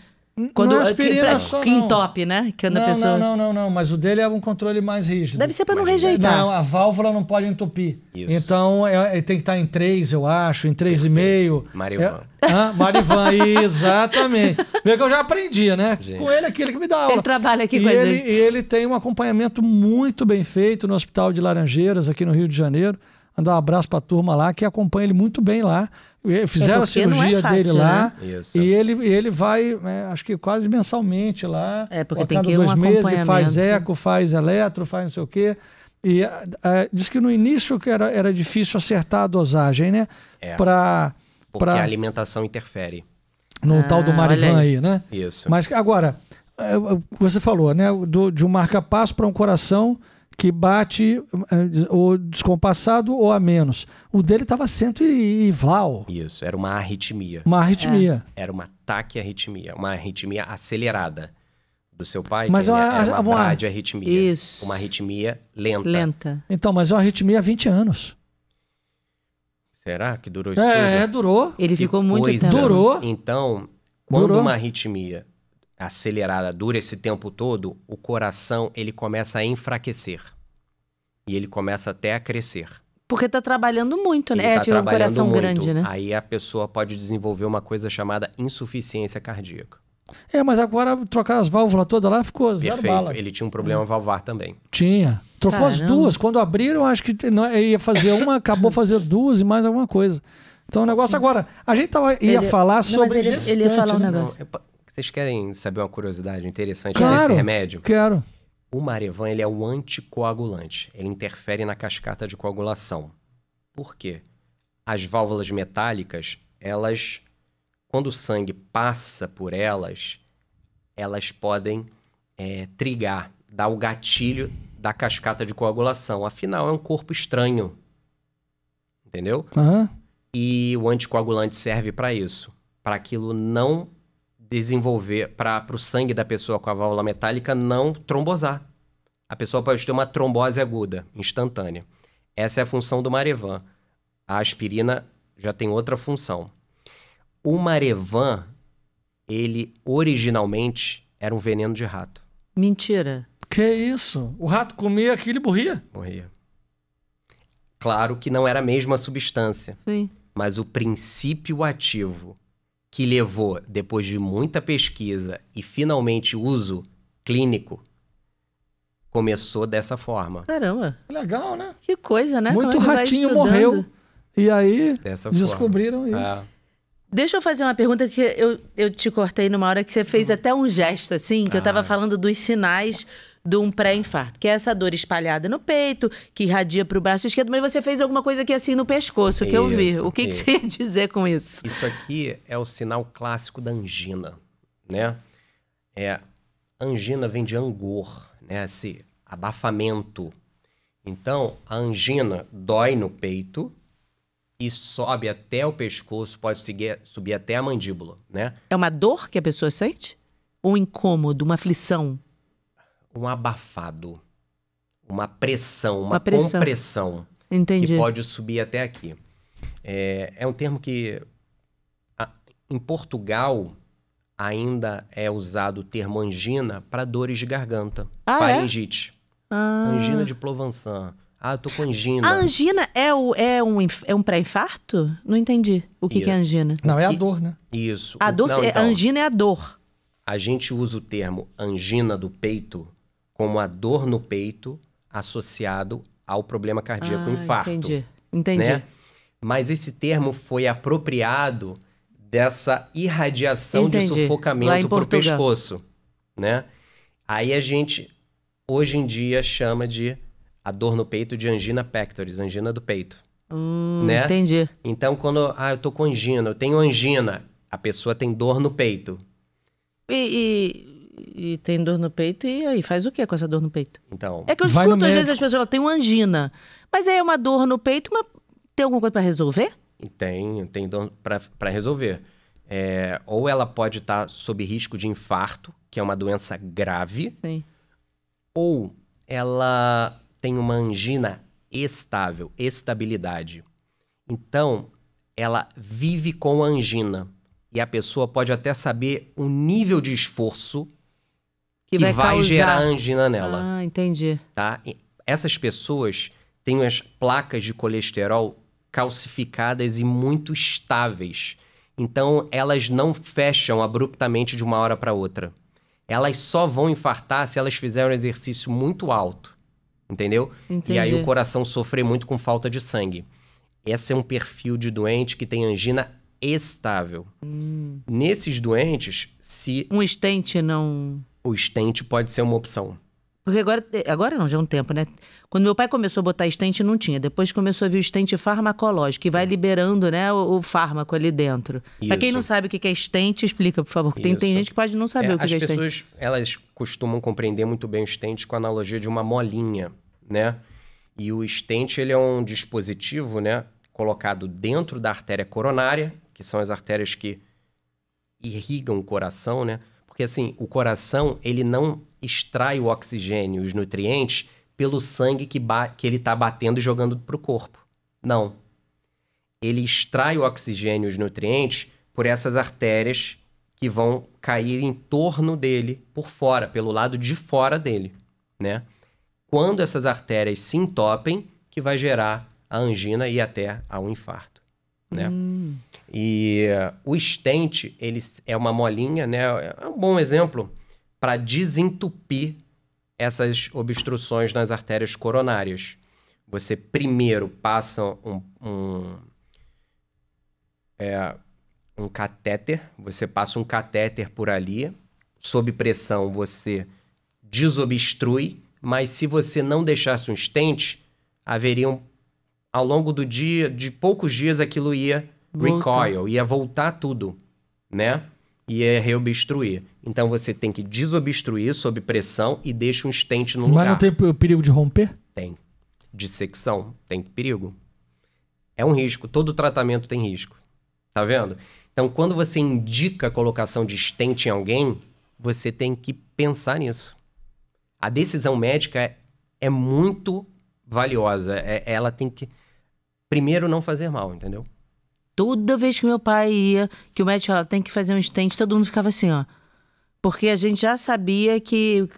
Quando não aspirina só que entope, né? Que a pessoa... Não. Mas o dele é um controle mais rígido. Deve ser para não rejeitar. Não, a válvula não pode entupir. Isso. Então, tem que estar em 3, eu acho, em 3,5. Marivan. Marivan, exatamente. Vê que eu já aprendi, né? Gente. Com ele aqui, ele que me dá aula. Ele trabalha aqui com a gente. E ele tem um acompanhamento muito bem feito no Hospital de Laranjeiras, aqui no Rio de Janeiro. Mandar um abraço para a turma lá, que acompanha ele muito bem lá. Fizeram a cirurgia dele lá. Né? E ele vai, acho que quase mensalmente lá. Porque tem cada que ir 2 meses, faz acompanhamento. eco, faz eletro, faz não sei o quê. E diz que no início que era difícil acertar a dosagem, né? Porque a alimentação interfere. No tal do Marivan aí, né? Isso. Mas agora, você falou, né? De um marca-passo para um coração que bate ou descompassado ou a menos. O dele estava 100 e vlau. Isso, era uma arritmia. Uma arritmia. Era uma taquiarritmia, uma arritmia acelerada. Do seu pai, mas era uma bradiarritmia. Isso. Uma arritmia lenta. Então, mas é uma arritmia há 20 anos. Será que durou isso tudo? Durou. Ele ficou muito tempo. Durou. Então, quando uma arritmia acelerada dura esse tempo todo, o coração ele começa a enfraquecer. E ele começa até a crescer. Porque tá trabalhando muito, né? Ele tá um coração muito. grande, né? Aí a pessoa pode desenvolver uma coisa chamada insuficiência cardíaca. Mas agora trocar as válvulas todas lá ficou zero Perfeito. bala. Ele tinha um problema valvar também. Tinha. Trocou as 2. Quando abriram, acho que ia fazer uma, acabou fazendo 2 e mais alguma coisa. Então o negócio agora... A gente ia falar sobre gestante, ele ia falar um né? negócio. Vocês querem saber uma curiosidade interessante Claro, desse remédio? Quero. O Marivan, ele é um anticoagulante. Ele interfere na cascata de coagulação. Por quê? As válvulas metálicas, elas, quando o sangue passa por elas, elas podem trigar, dar o gatilho da cascata de coagulação. Afinal, é um corpo estranho. Entendeu? Uhum. E o anticoagulante serve para isso. Para aquilo não desenvolver, para o sangue da pessoa com a válvula metálica não trombosar. A pessoa pode ter uma trombose aguda, instantânea. Essa é a função do Marivan. A aspirina já tem outra função. O Marivan, ele originalmente era um veneno de rato. Mentira. Que isso? O rato comia aquilo e morria? Morria. Claro que não era a mesma substância. Sim. Mas o princípio ativo que levou, depois de muita pesquisa e finalmente uso clínico, começou dessa forma. Caramba. Legal, né? Que coisa, né? Muito Como é que ratinho morreu. E aí descobriram isso. Deixa eu fazer uma pergunta que eu te cortei numa hora que você fez até um gesto, assim, que eu tava falando dos sinais de um pré-infarto, que é essa dor espalhada no peito, que irradia pro braço esquerdo, mas você fez alguma coisa aqui assim no pescoço, que eu vi. O que você ia dizer com isso? Isso aqui é o sinal clássico da angina, né? Angina vem de angor, né? Esse abafamento. Então, a angina dói no peito e sobe até o pescoço, pode subir até a mandíbula, né? É uma dor que a pessoa sente? Ou um incômodo, uma aflição? Um abafado, uma pressão, uma compressão. Entendi. Que pode subir até aqui. É um termo que, em Portugal, ainda é usado o termo angina para dores de garganta, faringite. Angina de Provençal. Eu tô com angina. A angina é um pré-infarto? Não entendi o que é angina. Não, é a dor, né? Isso. A dor, Então, a angina é a dor. A gente usa o termo angina do peito como a dor no peito associado ao problema cardíaco, infarto. Entendi. Né? Mas esse termo foi apropriado dessa irradiação de sufocamento para o pescoço, né? Aí a gente, hoje em dia, chama de a dor no peito de angina pectoris, angina do peito. Né? Entendi. Então, quando eu tô com angina, eu tenho angina, a pessoa tem dor no peito. E tem dor no peito, e aí faz o que com essa dor no peito? Então, é que eu escuto às vezes as pessoas falam, tem uma angina, mas aí é uma dor no peito, mas tem alguma coisa para resolver? Tem dor para resolver. Ou ela pode estar sob risco de infarto, que é uma doença grave. Sim. Ou ela tem uma angina estável, estabilidade. Então, ela vive com a angina. E a pessoa pode até saber o nível de esforço que vai gerar angina nela. Entendi. Tá? Essas pessoas têm as placas de colesterol calcificadas e muito estáveis. Então, elas não fecham abruptamente de uma hora para outra. Elas só vão infartar se elas fizerem um exercício muito alto. Entendeu? Entendi. E aí o coração sofre muito com falta de sangue. Esse é um perfil de doente que tem angina estável. Nesses doentes, se... Um stent não... O stent pode ser uma opção. Porque agora não, já é um tempo, né? Quando meu pai começou a botar stent, não tinha. Depois começou a vir o stent farmacológico, que vai liberando, né, o fármaco ali dentro. Para quem não sabe o que é stent, explica, por favor. Tem gente que pode não saber o que é stent. As pessoas, elas costumam compreender muito bem o stent com a analogia de uma molinha, né? E o stent, ele é um dispositivo, né, colocado dentro da artéria coronária, que são as artérias que irrigam o coração, né? Porque, assim, o coração, ele não extrai o oxigênio e os nutrientes pelo sangue que ele está batendo e jogando para o corpo. Não. Ele extrai o oxigênio e os nutrientes por essas artérias que vão cair em torno dele, por fora, pelo lado de fora dele, né? Quando essas artérias se entopem, que vai gerar a angina e até ao infarto, né? E o stent, ele é uma molinha, né? É um bom exemplo para desentupir essas obstruções nas artérias coronárias. Você primeiro passa um catéter, você passa um catéter por ali, sob pressão você desobstrui, mas se você não deixasse um stent, haveriam, ao longo do dia, de poucos dias, aquilo ia recoil, ia voltar tudo, né? Ia reobstruir. Então você tem que desobstruir sob pressão e deixa um stent no lugar. Mas não tem perigo de romper? Tem. Dissecção, tem perigo. É um risco, todo tratamento tem risco. Tá vendo? Então, quando você indica a colocação de stent em alguém, você tem que pensar nisso. A decisão médica é muito valiosa. Ela tem que, primeiro, não fazer mal, entendeu? Toda vez que meu pai ia, que o médico falava, tem que fazer um stent, todo mundo ficava assim, ó. Porque a gente já sabia que...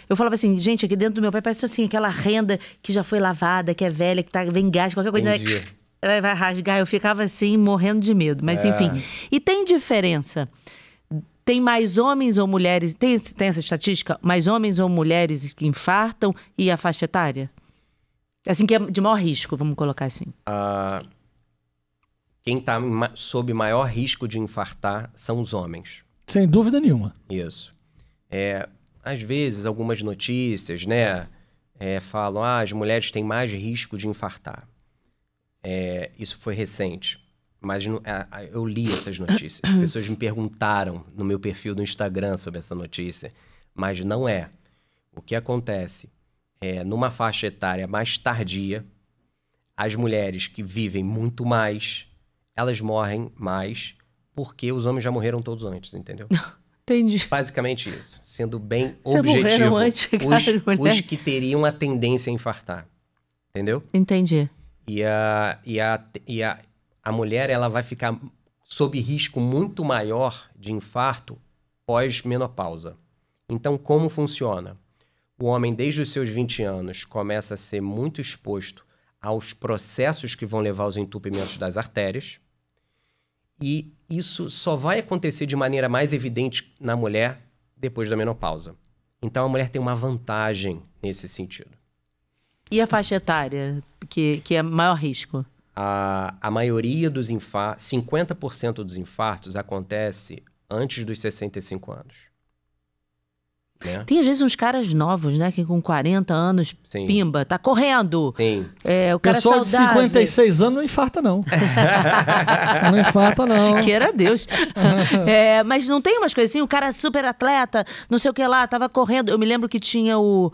eu falava assim, gente, aqui dentro do meu pai parece assim, aquela renda que já foi lavada, que é velha, que vem gás, qualquer coisa... Vai rasgar. Eu ficava assim, morrendo de medo. Mas enfim. E tem diferença? Tem mais homens ou mulheres... Tem essa estatística? Mais homens ou mulheres que infartam e a faixa etária? Assim, que é de maior risco, vamos colocar assim. quem está sob maior risco de infartar são os homens. Sem dúvida nenhuma. Isso. Às vezes, algumas notícias, né, falam as mulheres têm mais risco de infartar. Isso foi recente. Mas eu li essas notícias. As pessoas me perguntaram no meu perfil do Instagram sobre essa notícia. Mas não é. O que acontece numa faixa etária mais tardia, as mulheres que vivem muito mais, elas morrem mais porque os homens já morreram todos antes, entendeu? Entendi. Basicamente isso. Sendo bem Já objetivo. morreram antes, os que teriam a tendência a infartar. Entendeu? Entendi. E a mulher, ela vai ficar sob risco muito maior de infarto pós-menopausa. Então, como funciona? O homem, desde os seus 20 anos, começa a ser muito exposto aos processos que vão levar aos entupimentos das artérias. E isso só vai acontecer de maneira mais evidente na mulher depois da menopausa. Então, a mulher tem uma vantagem nesse sentido. E a faixa etária, que é maior risco? A maioria dos infartos, 50% dos infartos acontece antes dos 65 anos. Né? Tem às vezes uns caras novos, né? Que com 40 anos, Sim. pimba, tá correndo. Sim. O cara Pessoal de saudável. 56 anos não infarta, não. Não infarta, não. Queira Deus. Mas não tem umas coisas assim? O cara super atleta, não sei o que lá, tava correndo. Eu me lembro que tinha o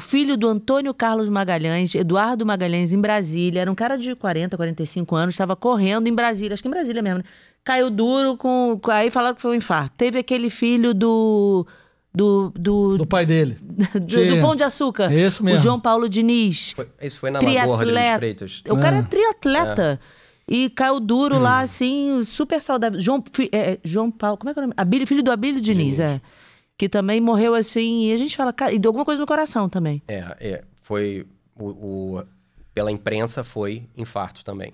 filho do Antônio Carlos Magalhães, Eduardo Magalhães, em Brasília. Era um cara de 40, 45 anos, estava correndo em Brasília, acho que em Brasília mesmo, né? Caiu duro, aí falaram que foi um infarto. Teve aquele filho do pai dele. do Pão de Açúcar. Esse mesmo. O João Paulo Diniz. Esse foi na Lagoa Rodrigues de Freitas. O cara é triatleta. E caiu duro lá, assim, super saudável. João Paulo, como é que é o nome? Filho do Abílio Diniz, que também morreu assim. E a gente fala, cara, e deu alguma coisa no coração também. Foi... pela imprensa foi infarto também.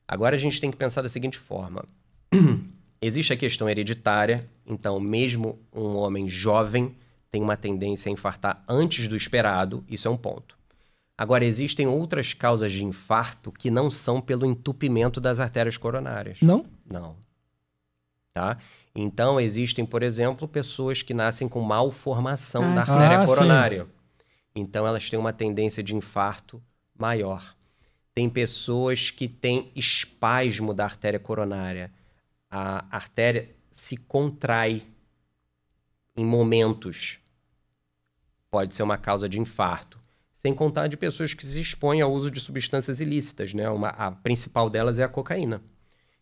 Agora a gente tem que pensar da seguinte forma. Existe a questão hereditária, então mesmo um homem jovem tem uma tendência a infartar antes do esperado, isso é um ponto. Agora, existem outras causas de infarto que não são pelo entupimento das artérias coronárias. Não? Não. Tá? Então, existem, por exemplo, pessoas que nascem com malformação da artéria coronária. Sim. Então, elas têm uma tendência de infarto maior. Tem pessoas que têm espasmo da artéria coronária. A artéria se contrai em momentos. Pode ser uma causa de infarto. Sem contar de pessoas que se expõem ao uso de substâncias ilícitas, né? A principal delas é a cocaína.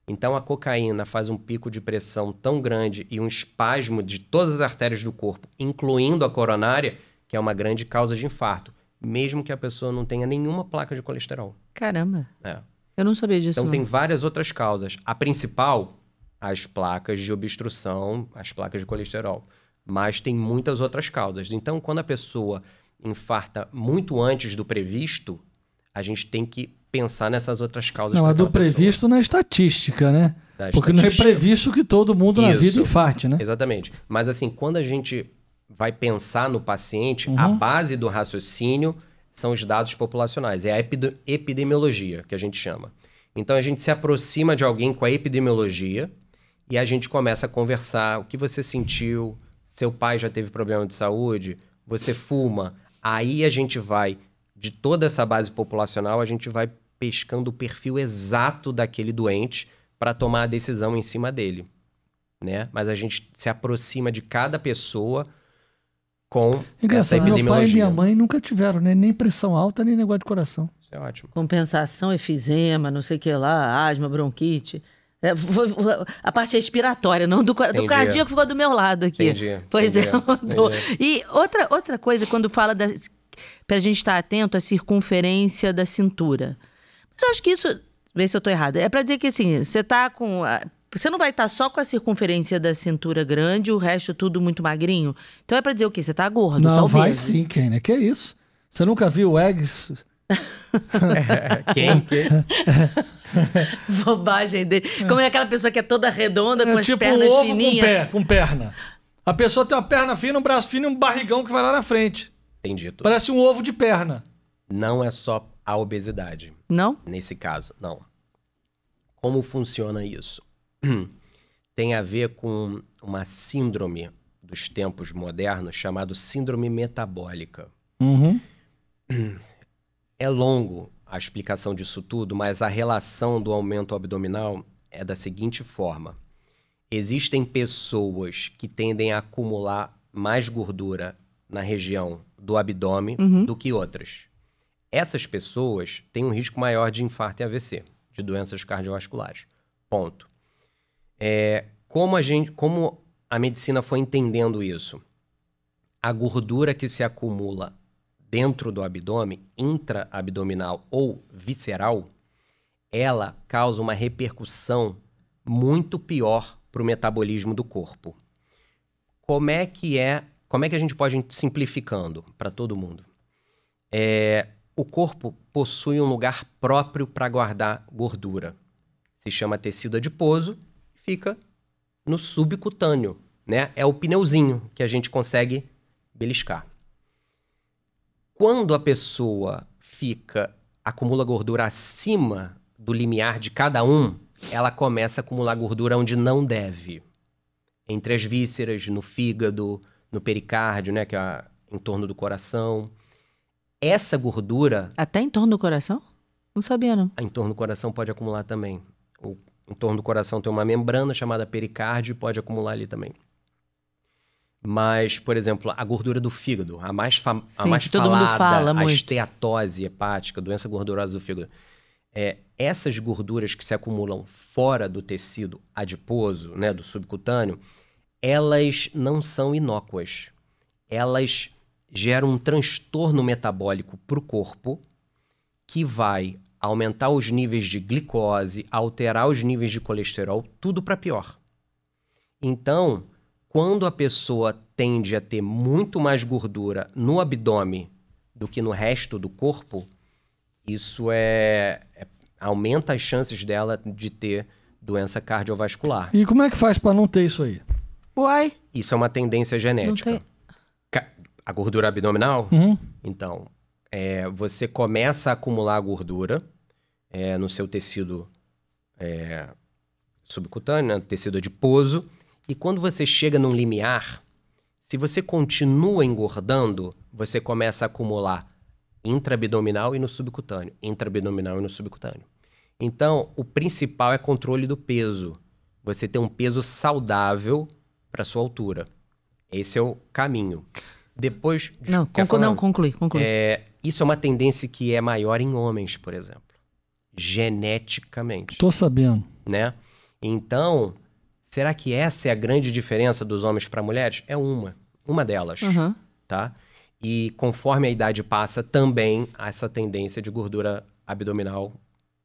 Então, a cocaína faz um pico de pressão tão grande e um espasmo de todas as artérias do corpo, incluindo a coronária, que é uma grande causa de infarto, mesmo que a pessoa não tenha nenhuma placa de colesterol. Caramba. Eu não sabia disso. Então, tem várias outras causas. A principal... as placas de obstrução, as placas de colesterol. Mas tem muitas outras causas. Então, quando a pessoa infarta muito antes do previsto, a gente tem que pensar nessas outras causas. Não, a do previsto na estatística, né? Porque não é previsto que todo mundo na vida infarte, né? Exatamente. Mas assim, quando a gente vai pensar no paciente, a base do raciocínio são os dados populacionais. É a epidemiologia, que a gente chama. Então, a gente se aproxima de alguém com a epidemiologia e a gente começa a conversar. O que você sentiu? Seu pai já teve problema de saúde? Você fuma? Aí a gente vai, de toda essa base populacional, a gente vai pescando o perfil exato daquele doente para tomar a decisão em cima dele, né? Mas a gente se aproxima de cada pessoa com essa epidemiologia. Meu pai e minha mãe nunca tiveram, né? Nem pressão alta, nem negócio de coração. Isso é ótimo. Compensação, efizema, não sei o que lá, asma, bronquite. A parte respiratória, não do cardíaco ficou do meu lado aqui. Entendi. Pois entendi. E outra coisa, quando fala pra gente estar atento à circunferência da cintura. Mas eu acho que isso, vê se eu tô errada, é pra dizer que assim, você tá com... Você não vai estar só com a circunferência da cintura grande, o resto tudo muito magrinho? Então é pra dizer o quê? Você tá gordo, não, talvez. Não, vai sim, Kênia. Que é isso? Você nunca viu o Eggs... Quem? Bobagem dele. Como é aquela pessoa que é toda redonda, com as pernas ovo fininhas. Com perna. A pessoa tem uma perna fina, um braço fino e um barrigão que vai lá na frente. Entendi tudo. Parece um ovo de perna. Não é só a obesidade. Não? Nesse caso, não. Como funciona isso? Tem a ver com uma síndrome dos tempos modernos chamada síndrome metabólica. É longo a explicação disso tudo, mas a relação do aumento abdominal é da seguinte forma. Existem pessoas que tendem a acumular mais gordura na região do abdômen do que outras. Essas pessoas têm um risco maior de infarto e AVC, de doenças cardiovasculares. Ponto. Como a medicina foi entendendo isso? A gordura que se acumula dentro do abdômen, intra-abdominal ou visceral, ela causa uma repercussão muito pior para o metabolismo do corpo. Como é que a gente pode ir simplificando para todo mundo? O corpo possui um lugar próprio para guardar gordura. Se chama tecido adiposo, fica no subcutâneo, né? É o pneuzinho que a gente consegue beliscar. Quando a pessoa acumula gordura acima do limiar de cada um, ela começa a acumular gordura onde não deve. Entre as vísceras, no fígado, no pericárdio, né, que é em torno do coração. Essa gordura... Até em torno do coração? Não sabia, não. Em torno do coração pode acumular também. Em torno do coração tem uma membrana chamada pericárdio e pode acumular ali também. Mas, por exemplo, a gordura do fígado, a mais falada, todo mundo fala a muito. esteatose hepática, doença gordurosa do fígado. Essas gorduras que se acumulam fora do tecido adiposo, né, do subcutâneo, elas não são inócuas. Elas geram um transtorno metabólico para o corpo que vai aumentar os níveis de glicose, alterar os níveis de colesterol, tudo para pior. Então, quando a pessoa tende a ter muito mais gordura no abdômen do que no resto do corpo, isso aumenta as chances dela de ter doença cardiovascular. E como é que faz para não ter isso aí? Uai. Isso é uma tendência genética. A gordura abdominal? Então, você começa a acumular gordura no seu tecido subcutâneo, né, tecido adiposo, e quando você chega num limiar, se você continua engordando, você começa a acumular intraabdominal e no subcutâneo. Intraabdominal e no subcutâneo. Então, o principal é controle do peso. Você ter um peso saudável para sua altura. Esse é o caminho. Depois... Conclui. Isso é uma tendência que é maior em homens, por exemplo. Geneticamente. Tô sabendo. Né? Então... Será que essa é a grande diferença dos homens para mulheres? É uma delas, tá? E conforme a idade passa, também essa tendência de gordura abdominal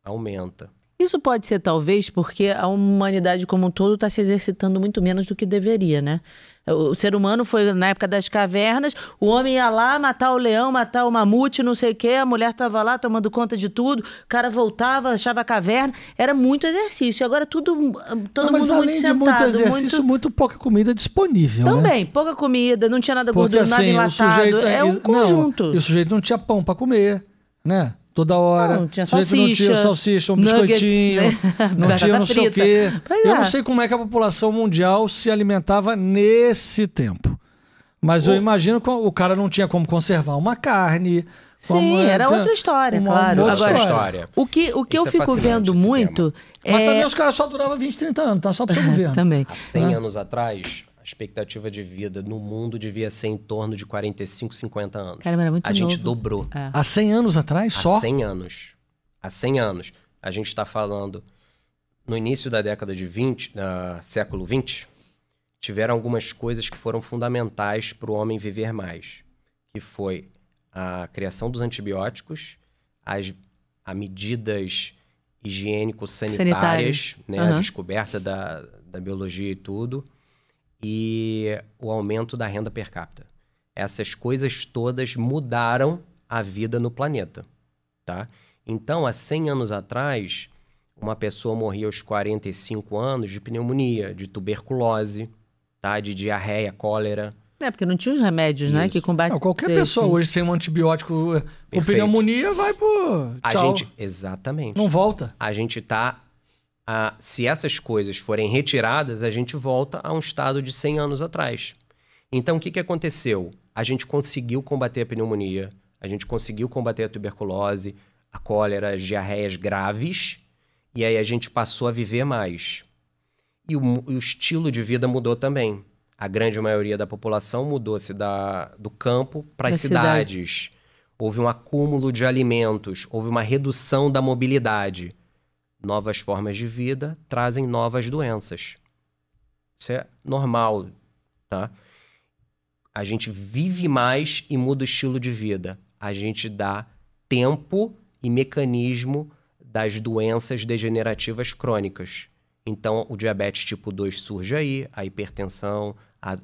aumenta. Isso pode ser, talvez, porque a humanidade como um todo está se exercitando muito menos do que deveria, né? O ser humano foi, na época das cavernas, o homem ia lá matar o leão, matar o mamute, não sei o quê, a mulher estava lá tomando conta de tudo, o cara voltava, achava a caverna, era muito exercício. Agora todo mundo muito sentado. Muito exercício, muito pouca comida disponível, também, né? pouca comida, não tinha nada porque, gordura, nada enlatado. É um conjunto. E o sujeito não tinha pão para comer, né? Toda hora. Não tinha salsicha. Não tinha salsicha, um biscoitinho, não tinha não sei o quê. Eu não sei como é que a população mundial se alimentava nesse tempo. Mas eu imagino que o cara não tinha como conservar uma carne. Sim, era outra história, claro. Outra história. O que eu fico vendo muito Mas também os caras só duravam 20, 30 anos, tá? Só para o seu governo. Também. Há 100 anos atrás... A expectativa de vida no mundo devia ser em torno de 45, 50 anos. Caramba, era muito novo. A gente dobrou. Há 100 anos atrás só? Há 100 anos. Há 100 anos. A gente está falando... No início da década de 20, século 20, tiveram algumas coisas que foram fundamentais para o homem viver mais. Que foi a criação dos antibióticos, a medidas higiênico-sanitárias, né, a descoberta da biologia e tudo... e o aumento da renda per capita. Essas coisas todas mudaram a vida no planeta, tá? Então, há 100 anos atrás, uma pessoa morria aos 45 anos de pneumonia, de tuberculose, tá? De diarreia, cólera. Porque não tinha os remédios, né? Que combatem. Qualquer pessoa hoje sem um antibiótico com pneumonia vai pro... Tchau. Exatamente. Não volta. A gente tá se essas coisas forem retiradas, a gente volta a um estado de 100 anos atrás. Então, o que aconteceu? A gente conseguiu combater a pneumonia, a gente conseguiu combater a tuberculose, a cólera, as diarreias graves, e aí a gente passou a viver mais. E o estilo de vida mudou também. A grande maioria da população mudou-se do campo para as cidades. Houve um acúmulo de alimentos, houve uma redução da mobilidade. Novas formas de vida trazem novas doenças. Isso é normal, tá? A gente vive mais e muda o estilo de vida. A gente dá tempo e mecanismo das doenças degenerativas crônicas. Então, o diabetes tipo 2 surge aí, a hipertensão,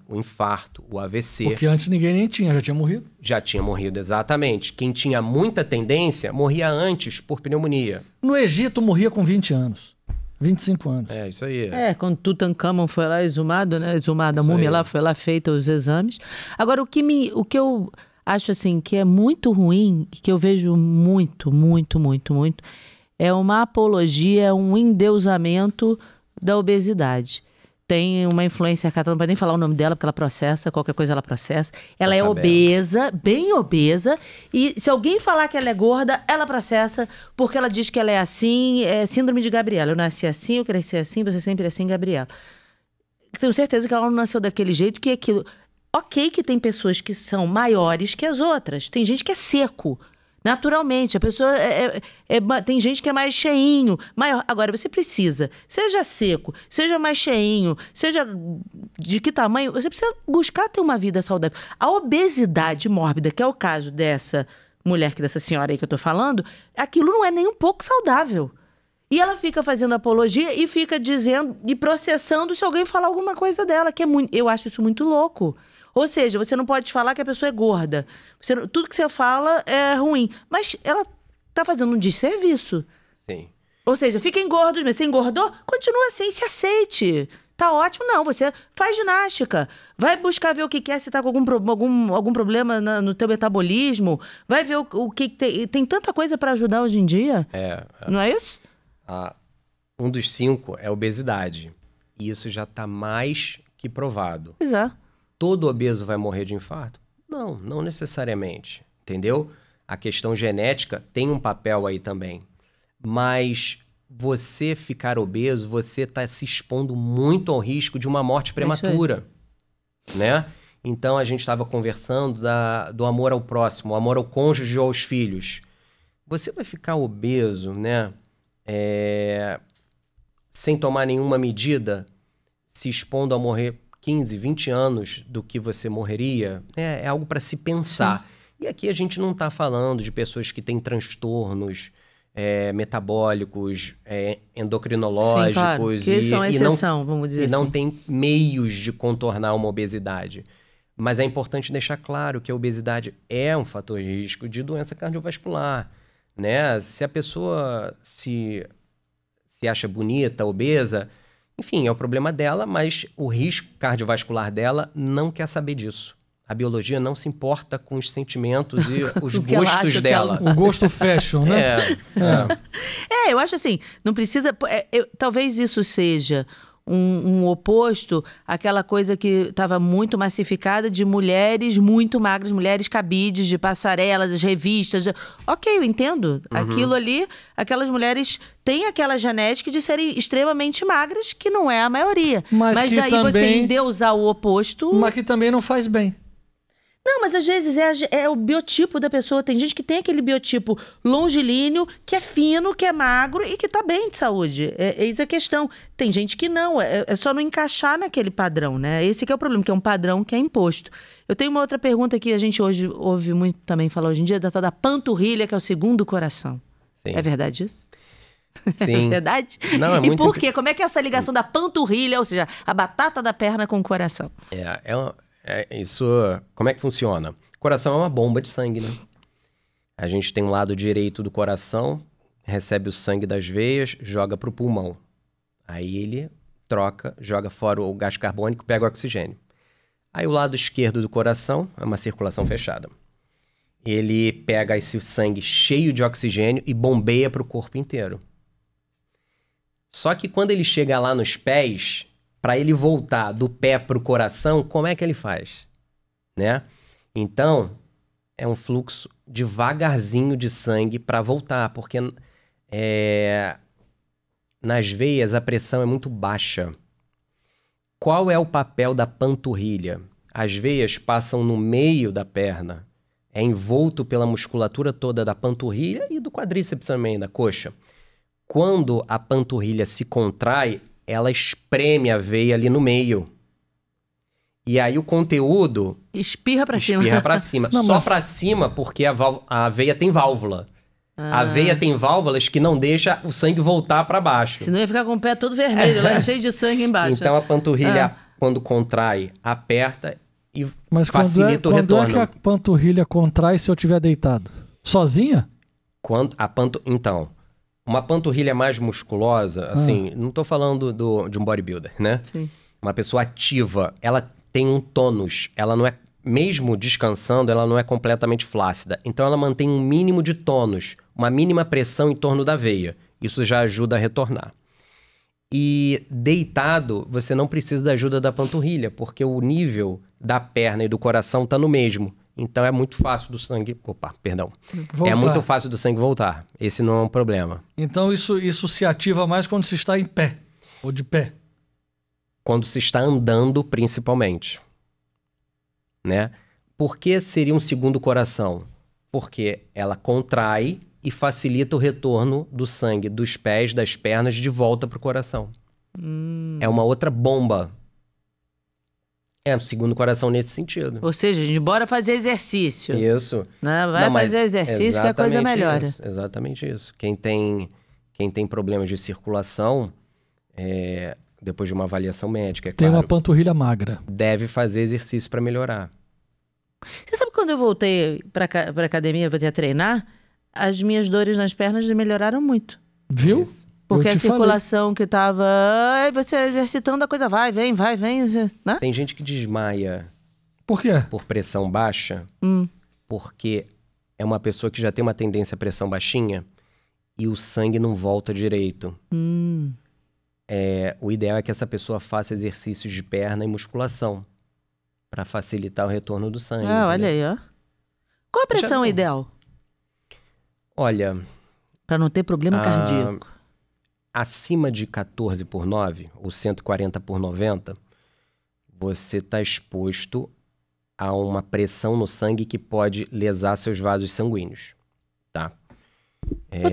o infarto, o AVC. Porque antes ninguém nem tinha, já tinha morrido. Já tinha morrido, exatamente. Quem tinha muita tendência morria antes por pneumonia. No Egito morria com 20 anos. 25 anos. É, isso aí. Quando Tutankhamon foi lá exumado, né? Exumada a múmia lá, foi lá feita os exames. Agora, o que eu acho assim que é muito ruim, que eu vejo muito, é uma apologia, um endeusamento da obesidade. Tem uma influencer catalã, não pode nem falar o nome dela, porque ela processa, qualquer coisa ela processa. Ela é obesa, bem obesa, e se alguém falar que ela é gorda, ela processa, porque ela diz que ela é assim, é síndrome de Gabriela. Eu nasci assim, eu cresci assim, você sempre é assim, Gabriela. Tenho certeza que ela não nasceu daquele jeito, que é aquilo... Ok que tem pessoas que são maiores que as outras, tem gente que é seco. Naturalmente, a pessoa tem gente que é mais cheinho, maior. Agora, você precisa, seja seco, seja mais cheinho, seja de que tamanho, você precisa buscar ter uma vida saudável. A obesidade mórbida, que é o caso dessa mulher, dessa senhora aí que eu tô falando, aquilo não é nem um pouco saudável. E ela fica fazendo apologia e fica dizendo e processando se alguém falar alguma coisa dela, que é muito, eu acho isso muito louco. Ou seja, você não pode falar que a pessoa é gorda. Tudo que você fala é ruim. Mas ela tá fazendo um desserviço. Sim. Ou seja, fiquem gordos, mas você engordou? Continua assim, se aceite. Tá ótimo, não. Você faz ginástica. Vai buscar ver o que é, se tá com algum problema no teu metabolismo. Vai ver o que tem. Tem tanta coisa para ajudar hoje em dia. Não é isso? Um dos 5 é obesidade. E isso já tá mais que provado. Pois é. Todo obeso vai morrer de infarto? Não, não necessariamente, entendeu? A questão genética tem um papel aí também. Mas você ficar obeso, você está se expondo muito ao risco de uma morte prematura, né? Então, a gente estava conversando do amor ao próximo, o amor ao cônjuge ou aos filhos. Você vai ficar obeso, né? Sem tomar nenhuma medida, se expondo a morrer 15, 20 anos do que você morreria, é algo para se pensar. Sim. E aqui a gente não está falando de pessoas que têm transtornos metabólicos, endocrinológicos. Sim, claro, que são exceção, vamos dizer assim. E não tem meios de contornar uma obesidade. Mas é importante deixar claro que a obesidade é um fator de risco de doença cardiovascular, né? Se a pessoa se acha bonita, obesa... Enfim, é o problema dela, mas o risco cardiovascular dela não quer saber disso. A biologia não se importa com os sentimentos e os gostos dela. O gosto fashion, né? Eu acho assim, não precisa... talvez isso seja um oposto àquela coisa que estava muito massificada de mulheres muito magras, mulheres cabides, de passarela, das revistas. Ok, eu entendo. Uhum. Aquilo ali, aquelas mulheres têm aquela genética de serem extremamente magras, que não é a maioria. Mas daí também, você endeusar o oposto... Mas que também não faz bem. Não, mas às vezes é o biotipo da pessoa. Tem gente que tem aquele biotipo longilíneo, que é fino, que é magro e que tá bem de saúde. Eis a questão. Tem gente que não. É só não encaixar naquele padrão, né? Esse que é o problema, que é um padrão que é imposto. Eu tenho uma outra pergunta que a gente hoje ouve muito também falar hoje em dia, da tal da panturrilha, que é o segundo coração. Sim. É verdade isso? Sim. É verdade? Não, e por quê? Como é que é essa ligação da panturrilha, ou seja, a batata da perna com o coração? Isso, como é que funciona? O coração é uma bomba de sangue, né? A gente tem um lado direito do coração, recebe o sangue das veias, joga para o pulmão. Aí ele troca, joga fora o gás carbônico, pega o oxigênio. Aí o lado esquerdo do coração é uma circulação fechada. Ele pega esse sangue cheio de oxigênio e bombeia para o corpo inteiro. Só que quando ele chega lá nos pés, para ele voltar do pé para o coração, como é que ele faz? Né? Então, é um fluxo devagarzinho de sangue para voltar, porque nas veias a pressão é muito baixa. Qual é o papel da panturrilha? As veias passam no meio da perna, é envolto pela musculatura toda da panturrilha e do quadríceps também, da coxa. Quando a panturrilha se contrai, ela espreme a veia ali no meio. E aí o conteúdo... Espirra pra cima. Espirra pra cima. Não, Só mas... pra cima porque a veia tem válvula. A veia tem válvulas que não deixam o sangue voltar pra baixo. Senão ia ficar com o pé todo vermelho, lá cheio de sangue embaixo. Então a panturrilha, quando contrai, aperta e facilita o retorno. Quando é que a panturrilha contrai se eu estiver deitado? Sozinha? Então, uma panturrilha mais musculosa, assim, não tô falando de um bodybuilder, né? Sim. Uma pessoa ativa, ela tem um tônus, ela não é, mesmo descansando, ela não é completamente flácida. Então ela mantém um mínimo de tônus, uma mínima pressão em torno da veia. Isso já ajuda a retornar. E deitado, você não precisa da ajuda da panturrilha, porque o nível da perna e do coração está no mesmo. Então é muito fácil do sangue... Voltar. É muito fácil do sangue voltar. Esse não é um problema. Então isso se ativa mais quando se está em pé, ou de pé. Quando se está andando, principalmente. Né? Por que seria um segundo coração? Porque ela contrai e facilita o retorno do sangue dos pés, das pernas, de volta para o coração. É uma outra bomba. É o segundo coração nesse sentido. Ou seja, a gente bora fazer exercício. Isso. Né? Vai fazer exercício que a coisa melhora. Isso, exatamente isso. Quem tem problemas de circulação, depois de uma avaliação médica, é Tem claro, uma panturrilha magra. deve fazer exercício para melhorar. Você sabe quando eu voltei pra academia, voltei a treinar, as minhas dores nas pernas melhoraram muito. Viu? Isso. Porque Eu a te circulação que tava... Você exercitando, a coisa vai, vem, né? Tem gente que desmaia Por quê? por pressão baixa, porque é uma pessoa que já tem uma tendência à pressão baixinha e o sangue não volta direito. O ideal é que essa pessoa faça exercícios de perna e musculação para facilitar o retorno do sangue. Olha aí, ó. Qual a pressão ideal? Olha... Para não ter problema cardíaco. Acima de 14/9, ou 140/90, você está exposto a uma pressão no sangue que pode lesar seus vasos sanguíneos, tá?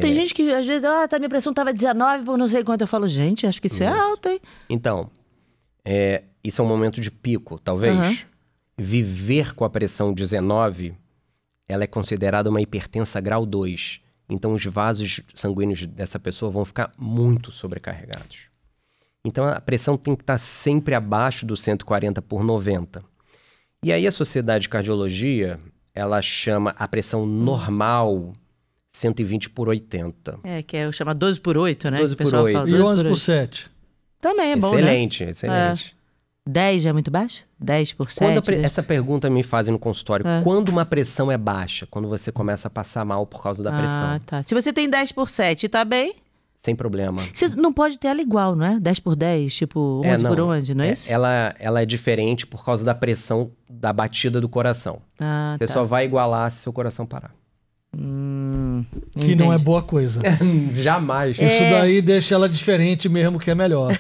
Tem gente que às vezes, minha pressão estava 19 por não sei quanto. Eu falo, gente, acho que isso é alto, hein? Então, isso é um momento de pico, talvez. Viver com a pressão 19, ela é considerada uma hipertensa grau 2. Então, os vasos sanguíneos dessa pessoa vão ficar muito sobrecarregados. Então, a pressão tem que estar sempre abaixo do 140/90. E aí, a Sociedade de Cardiologia, ela chama a pressão normal 120/80. Que é o chama 12/8, né? 12/8. E 11/7? Também é bom, excelente, né? Excelente. 10 já é muito baixo? 10%? Essa pergunta me fazem no consultório. Quando uma pressão é baixa? Quando você começa a passar mal por causa da pressão. Tá. Se você tem 10/7 e tá bem... Sem problema. Você não pode ter ela igual, não é? 10/10, tipo 11/11, não é isso? Ela é diferente por causa da pressão da batida do coração. Você só vai igualar se seu coração parar. Que não é boa coisa. Jamais. Isso daí deixa ela diferente mesmo, que é melhor.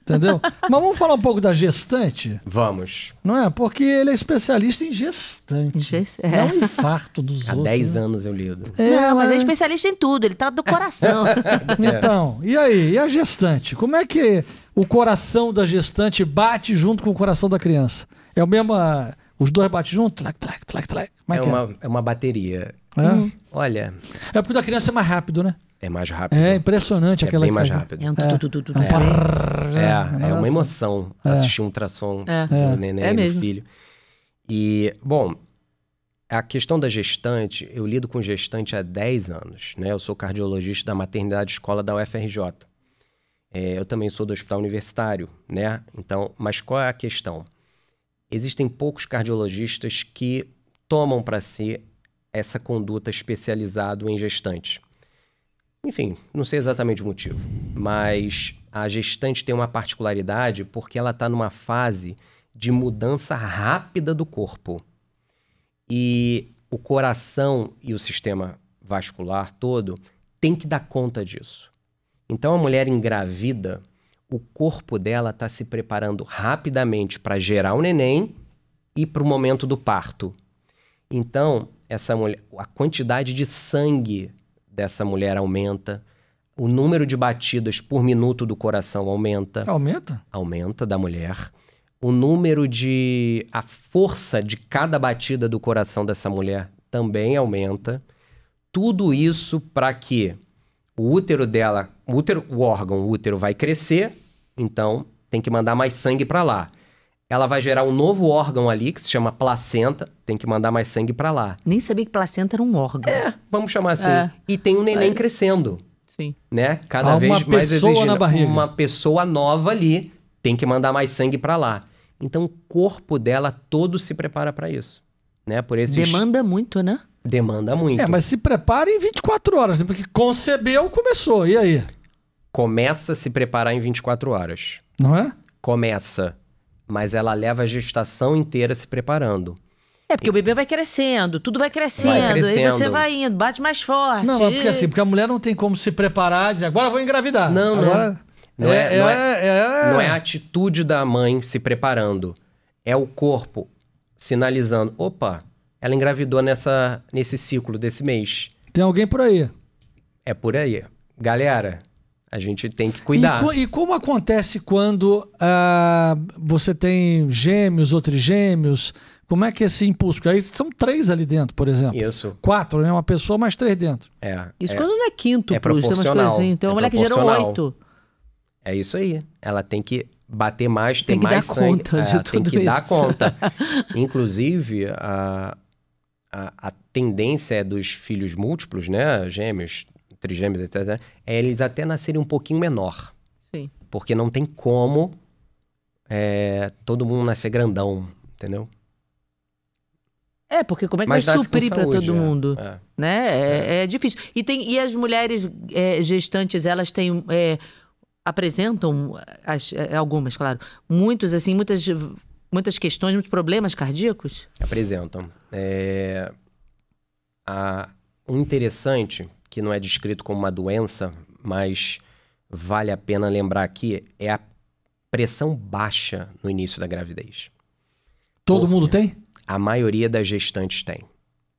Entendeu? Mas vamos falar um pouco da gestante? Vamos. Não é? Porque ele é especialista em gestante. Não é um infarto dos outros. Há 10 anos eu lido. Não, mas é especialista em tudo. Ele tá do coração. Então, e aí? E a gestante? Como é que o coração da gestante bate junto com o coração da criança? É o mesmo... Os dois batem junto? Tlec, tlec, tlec, tlec. É uma bateria. Olha... É porque o da criança é mais rápido, né? É mais rápido. É impressionante aquela... bem mais rápido. É um É uma emoção assistir um ultrassom do neném, do filho. E, bom, a questão da gestante, eu lido com gestante há 10 anos, né? Eu sou cardiologista da maternidade escola da UFRJ. Eu também sou do hospital universitário, né? Então, mas qual é a questão? Existem poucos cardiologistas que tomam para si essa conduta especializada em gestante. Enfim, não sei exatamente o motivo. Mas a gestante tem uma particularidade porque ela está numa fase de mudança rápida do corpo. E o coração e o sistema vascular todo tem que dar conta disso. Então, a mulher engravida, o corpo dela está se preparando rapidamente para gerar o neném e para o momento do parto. Então, essa mulher, a quantidade de sangue dessa mulher aumenta, o número de batidas por minuto do coração aumenta. Aumenta? Aumenta da mulher. O número de... a força de cada batida do coração dessa mulher também aumenta. Tudo isso para que o útero dela, o órgão, o útero vai crescer, então tem que mandar mais sangue para lá. Ela vai gerar um novo órgão ali, que se chama placenta, tem que mandar mais sangue para lá. Nem sabia que placenta era um órgão. Vamos chamar assim. E tem um neném crescendo. Sim. Né? Cada vez mais pessoa exigindo na barriga. uma pessoa nova ali, tem que mandar mais sangue para lá. Então o corpo dela todo se prepara para isso. Né? Por esses... Demanda muito, né? Demanda muito. Mas se prepara em 24 horas, né? Porque concebeu, começou. E aí? Começa a se preparar em 24 horas. Não é? Começa. Mas ela leva a gestação inteira se preparando. Porque o bebê vai crescendo, tudo vai crescendo, aí você vai indo, bate mais forte. Não, porque a mulher não tem como se preparar e dizer, agora eu vou engravidar. Não, agora... não é a atitude da mãe se preparando. É o corpo sinalizando, opa, ela engravidou nesse ciclo desse mês. Tem alguém por aí. É por aí. Galera, a gente tem que cuidar. E como acontece quando você tem gêmeos ou trigêmeos? Como é que é esse impulso? Porque aí são 3 ali dentro, por exemplo. Isso. 4, né? Uma pessoa mais 3 dentro. Isso quando não é quíntuplo, proporcional. tem umas coisas assim. Tem uma mulher que gerou 8. É isso aí. Ela tem que bater mais, ter mais sangue. Tem que dar conta de tudo isso. Tem que dar conta. Inclusive, a tendência dos filhos múltiplos, né? Gêmeos, trigêmeos, etc. É eles até nascerem um pouquinho menor. Sim. Porque não tem como todo mundo nascer grandão, entendeu? Porque como é que vai suprir para todo mundo? Né? É difícil. E as mulheres gestantes, elas têm... apresentam, algumas, claro, muitas questões, muitos problemas cardíacos? Apresentam. Um interessante, que não é descrito como uma doença, mas vale a pena lembrar aqui, é a pressão baixa no início da gravidez. Todo mundo tem? A maioria das gestantes tem.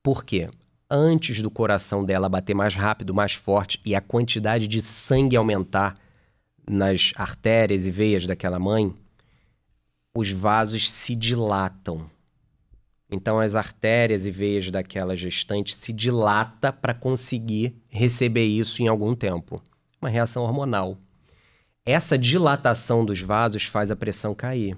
Por quê? Antes do coração dela bater mais rápido, mais forte e a quantidade de sangue aumentar nas artérias e veias daquela mãe, os vasos se dilatam. Então as artérias e veias daquela gestante se dilata para conseguir receber isso em algum tempo. Uma reação hormonal. Essa dilatação dos vasos faz a pressão cair.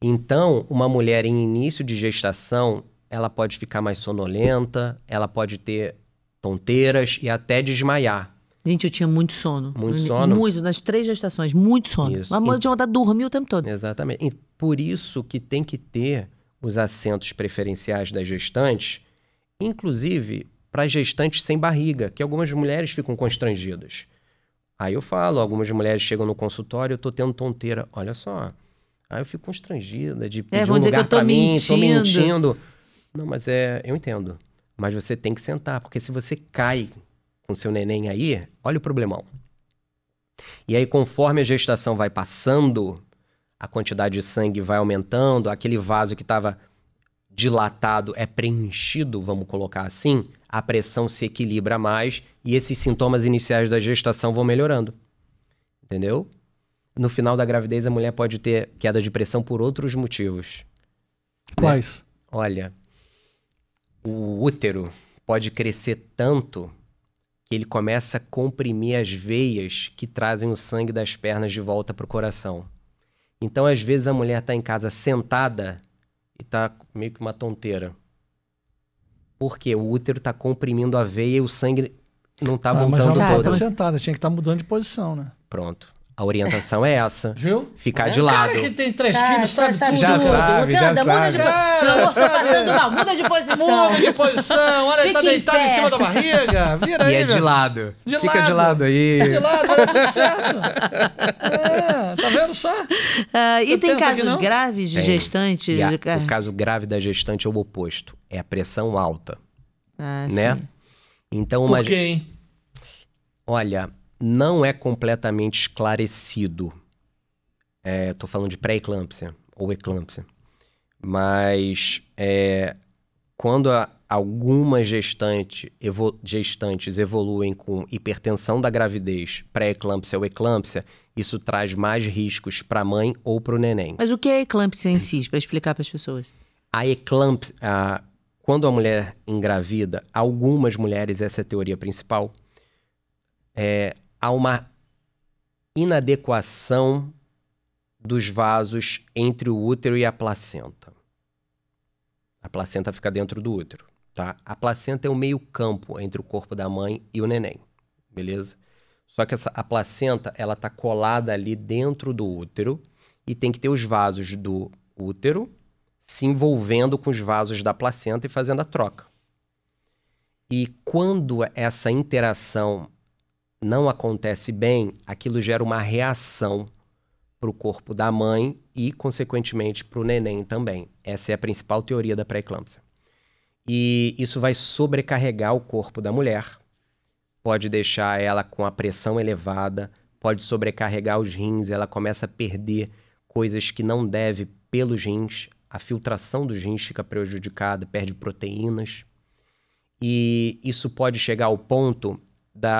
Então, uma mulher em início de gestação, ela pode ficar mais sonolenta, ela pode ter tonteiras e até desmaiar. Gente, eu tinha muito sono. Muito sono? Muito, nas 3 gestações, muito sono. Isso. Uma mulher tinha vontade de dormir o tempo todo. Exatamente. E por isso que tem que ter os assentos preferenciais das gestantes, inclusive para gestantes sem barriga, que algumas mulheres ficam constrangidas. Aí eu falo, algumas mulheres chegam no consultório, eu tô tendo tonteira. Olha só, aí eu fico constrangida de pedir um lugar para mim, tô mentindo. Não, mas eu entendo. Mas você tem que sentar, porque se você cai com seu neném aí, olha o problemão. E aí, conforme a gestação vai passando, a quantidade de sangue vai aumentando, aquele vaso que estava dilatado é preenchido, vamos colocar assim, a pressão se equilibra mais e esses sintomas iniciais da gestação vão melhorando. Entendeu? No final da gravidez, a mulher pode ter queda de pressão por outros motivos. Quais? Né? Olha, o útero pode crescer tanto que ele começa a comprimir as veias que trazem o sangue das pernas de volta para o coração. Então, às vezes, a mulher está em casa sentada e está meio que uma tonteira. Por quê? O útero está comprimindo a veia e o sangue não está voltando mas ela não todo. está sentada, tinha que estar mudando de posição, né? Pronto. A orientação é essa. Viu? Ficar de lado. O cara que tem 3 filhos sabe tudo. Já sabe, já Muda sabe. Meu amor, tô passando mal. Muda de posição. Muda de posição. Olha, ele tá Fica em deitado pé. em cima da barriga. Vira aí, E é de velho. lado. De Fica lado. de lado aí. De lado, vai dar tudo certo. Tá vendo só? E tem pensa que casos não? graves de Tem. gestantes? E o caso grave da gestante é o oposto. É a pressão alta, né? Sim. Por Então, uma... quê, hein? Olha, não é completamente esclarecido. Tô falando de pré-eclâmpsia ou eclâmpsia. Mas quando algumas gestantes evoluem com hipertensão da gravidez, pré-eclâmpsia ou eclâmpsia, isso traz mais riscos para a mãe ou para o neném. Mas o que é eclâmpsia em si, para explicar para as pessoas? A eclâmpsia, quando a mulher engravida, algumas mulheres, essa é a teoria principal, há uma inadequação dos vasos entre o útero e a placenta. A placenta fica dentro do útero, tá? A placenta é o meio campo entre o corpo da mãe e o neném, beleza? Só que a placenta, ela tá colada ali dentro do útero e tem que ter os vasos do útero se envolvendo com os vasos da placenta e fazendo a troca. E quando essa interação não acontece bem, aquilo gera uma reação para o corpo da mãe e, consequentemente, para o neném também. Essa é a principal teoria da pré-eclâmpsia. E isso vai sobrecarregar o corpo da mulher, pode deixar ela com a pressão elevada, pode sobrecarregar os rins, ela começa a perder coisas que não deve pelos rins, a filtração dos rins fica prejudicada, perde proteínas. E isso pode chegar ao ponto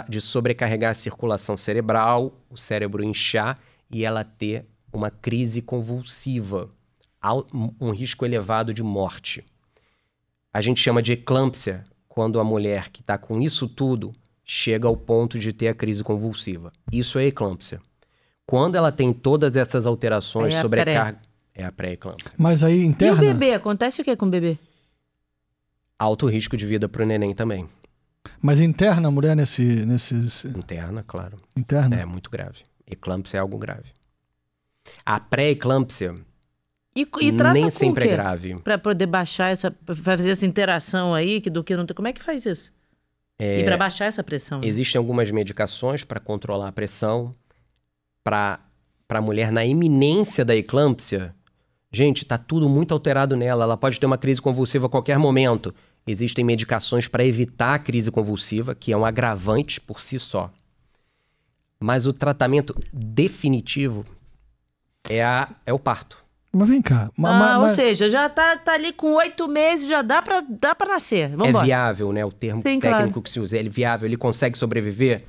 de sobrecarregar a circulação cerebral, o cérebro inchar e ela ter uma crise convulsiva, um risco elevado de morte. A gente chama de eclâmpsia quando a mulher que está com isso tudo chega ao ponto de ter a crise convulsiva. Isso é eclâmpsia. Quando ela tem todas essas alterações, sobrecarga... É a pré-eclâmpsia. Mas aí interna... E o bebê? Acontece o que com o bebê? Alto risco de vida para o neném também. Mas interna a mulher nesse... Interna, claro. Interna? É muito grave. Eclâmpsia é algo grave. A pré-eclâmpsia E trata nem com sempre o quê? é grave. Para poder baixar fazer essa interação aí, do que não tem. Como é que faz isso? E para baixar essa pressão? Existem algumas medicações para controlar a pressão. Para a mulher na iminência da eclâmpsia, gente, tá tudo muito alterado nela. Ela pode ter uma crise convulsiva a qualquer momento. Existem medicações para evitar a crise convulsiva, que é um agravante por si só. Mas o tratamento definitivo é o parto. Mas vem cá. Ou seja, já tá ali com 8 meses, já dá pra nascer. Vamos embora. É viável, né? O termo Sim, técnico claro. que se usa. É viável, ele consegue sobreviver?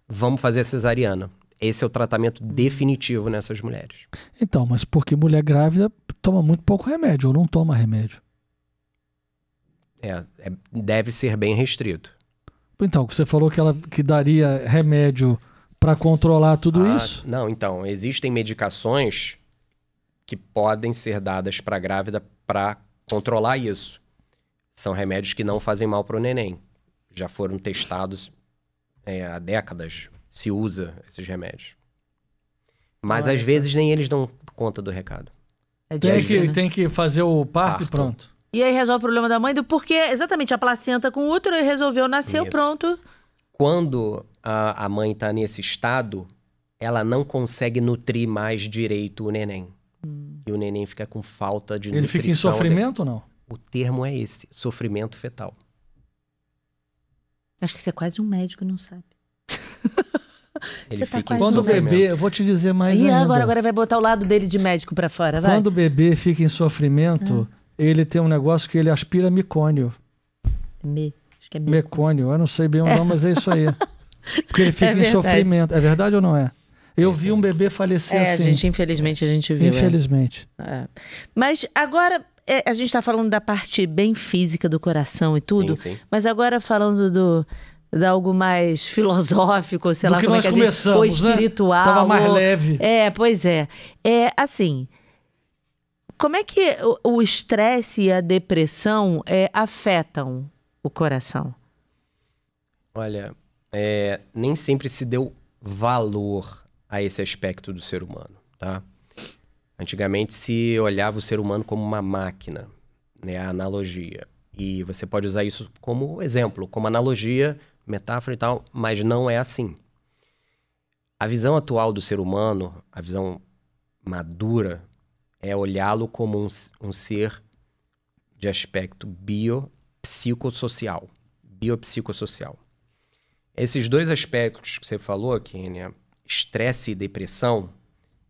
Vamos fazer a cesariana. Esse é o tratamento definitivo nessas mulheres. Então, mas porque mulher grávida toma muito pouco remédio, ou não toma remédio. Deve ser bem restrito. Então, você falou que daria remédio para controlar tudo isso? Não, então, existem medicações que podem ser dadas para a grávida para controlar isso. São remédios que não fazem mal para o neném. Já foram testados há décadas. Se usa esses remédios. Mas às vezes nem eles dão conta do recado. É difícil, né? Tem que fazer o parto e Parto. pronto. E aí resolve o problema da mãe, porque exatamente a placenta com o útero e resolveu, nasceu, Isso. pronto. Quando a mãe está nesse estado, ela não consegue nutrir mais direito o neném. E o neném fica com falta de nutrição. Ele fica em sofrimento ou não? O termo é esse, sofrimento fetal. Acho que você é quase um médico, não sabe. Ele Você tá fica em quase Quando o sofrimento. bebê, eu vou te dizer mais E ainda. agora vai botar o lado dele de médico pra fora, vai. Quando o bebê fica em sofrimento, ele tem um negócio que ele aspira micônio. Acho que é Mecônio, eu não sei bem o nome, mas é isso aí. Porque ele fica em verdade. sofrimento. É verdade ou não é? Eu vi um bebê falecer assim. gente, infelizmente a gente viu. Infelizmente. Mas agora, a gente tá falando da parte bem física do coração e tudo, Sim. mas agora falando de algo mais filosófico, sei Do lá que como nós é que a gente... começamos, ou né? espiritual. Tava mais leve. Pois é. Assim, como é que o estresse e a depressão afetam o coração? Olha, nem sempre se deu valor a esse aspecto do ser humano, tá? Antigamente se olhava o ser humano como uma máquina, né? A analogia. E você pode usar isso como exemplo, como analogia, metáfora e tal, mas não é assim. A visão atual do ser humano, a visão madura, é olhá-lo como um ser de aspecto biopsicossocial. Biopsicossocial. Esses dois aspectos que você falou, Kênia, estresse e depressão,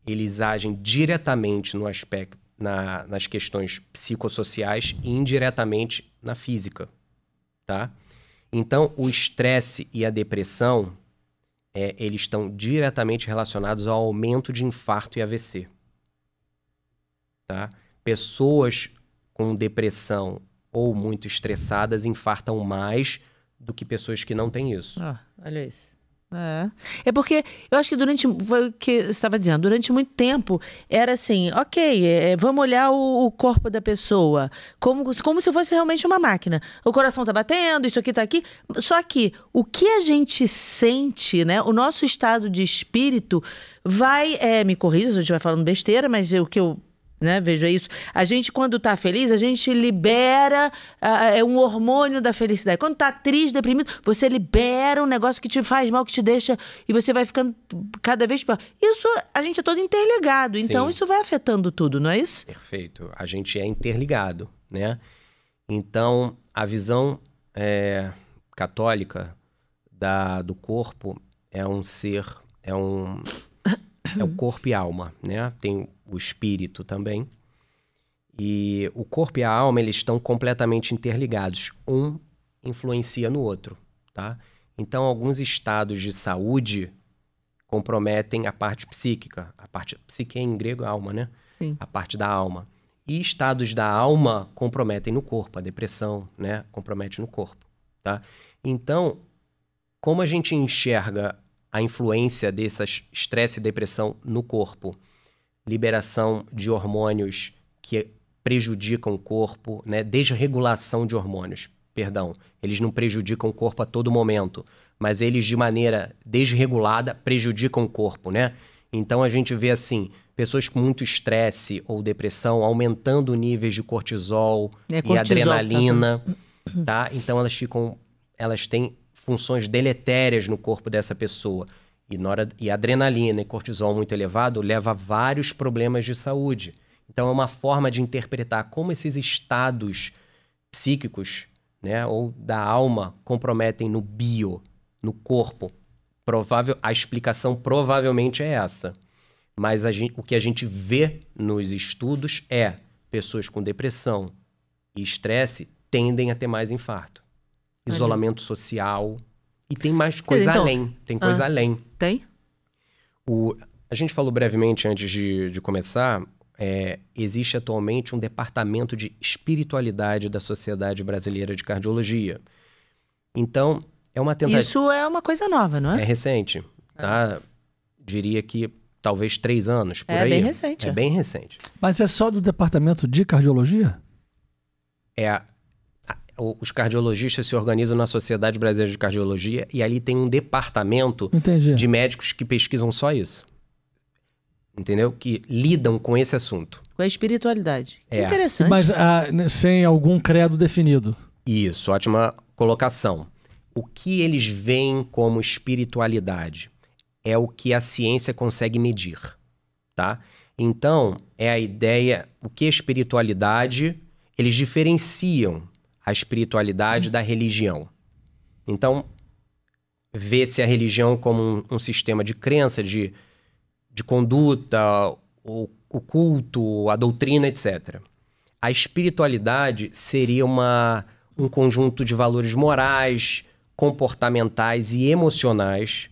eles agem diretamente no aspecto, nas questões psicossociais e indiretamente na física, tá? Então, o estresse e a depressão, eles estão diretamente relacionados ao aumento de infarto e AVC, tá? Pessoas com depressão ou muito estressadas infartam mais do que pessoas que não têm isso. Olha isso. É porque eu acho que foi o que você estava dizendo, durante muito tempo era assim, ok, vamos olhar o corpo da pessoa como se fosse realmente uma máquina. O coração tá batendo, isso aqui tá aqui. Só que o que a gente sente, né? O nosso estado de espírito vai, me corrija se eu estiver falando besteira, mas o que eu vejo isso. A gente, quando tá feliz, a gente libera um hormônio da felicidade. Quando tá triste, deprimido, você libera um negócio que te faz mal, que te deixa... E você vai ficando cada vez pior. Isso, a gente é todo interligado. Então, isso vai afetando tudo, não é isso? Perfeito. A gente é interligado, né? Então, a visão católica do corpo é um ser... É o corpo e a alma, né? Tem o espírito também. E o corpo e a alma, eles estão completamente interligados. Um influencia no outro, tá? Então, alguns estados de saúde comprometem a parte psíquica. A parte psique em grego é alma, né? Sim. A parte da alma. E estados da alma comprometem no corpo. A depressão, né? Compromete no corpo, tá? Então, como a gente enxerga a influência desses estresse e depressão no corpo? Liberação de hormônios que prejudicam o corpo, né? Desregulação de hormônios, perdão. Eles não prejudicam o corpo a todo momento, mas eles, de maneira desregulada, prejudicam o corpo, né? Então, a gente vê, assim, pessoas com muito estresse ou depressão aumentando níveis de cortisol e adrenalina, tá? Então, elas têm funções deletérias no corpo dessa pessoa. E adrenalina e cortisol muito elevado leva a vários problemas de saúde. Então, é uma forma de interpretar como esses estados psíquicos, né, ou da alma comprometem no corpo. A explicação provavelmente é essa. Mas o que a gente vê nos estudos é pessoas com depressão e estresse tendem a ter mais infarto. Isolamento social. E tem mais coisa além. Tem coisa além. Tem? A gente falou brevemente antes de começar. Existe atualmente um departamento de espiritualidade da Sociedade Brasileira de Cardiologia. Então, é uma tentativa... Isso é uma coisa nova, não é? É recente, tá? Diria que talvez 3 anos, por aí. É bem recente. É bem recente. Mas é só do departamento de cardiologia? Os cardiologistas se organizam na Sociedade Brasileira de Cardiologia e ali tem um departamento de médicos que pesquisam só isso. Entendeu? Que lidam com esse assunto. Com a espiritualidade. Que interessante. Mas sem algum credo definido. Isso, ótima colocação. O que eles veem como espiritualidade é o que a ciência consegue medir, tá? Então, é a ideia... O que é espiritualidade? Eles diferenciam a espiritualidade da religião. Então, vê-se a religião como um sistema de crença, de conduta, o culto, a doutrina, etc. A espiritualidade seria um conjunto de valores morais, comportamentais e emocionais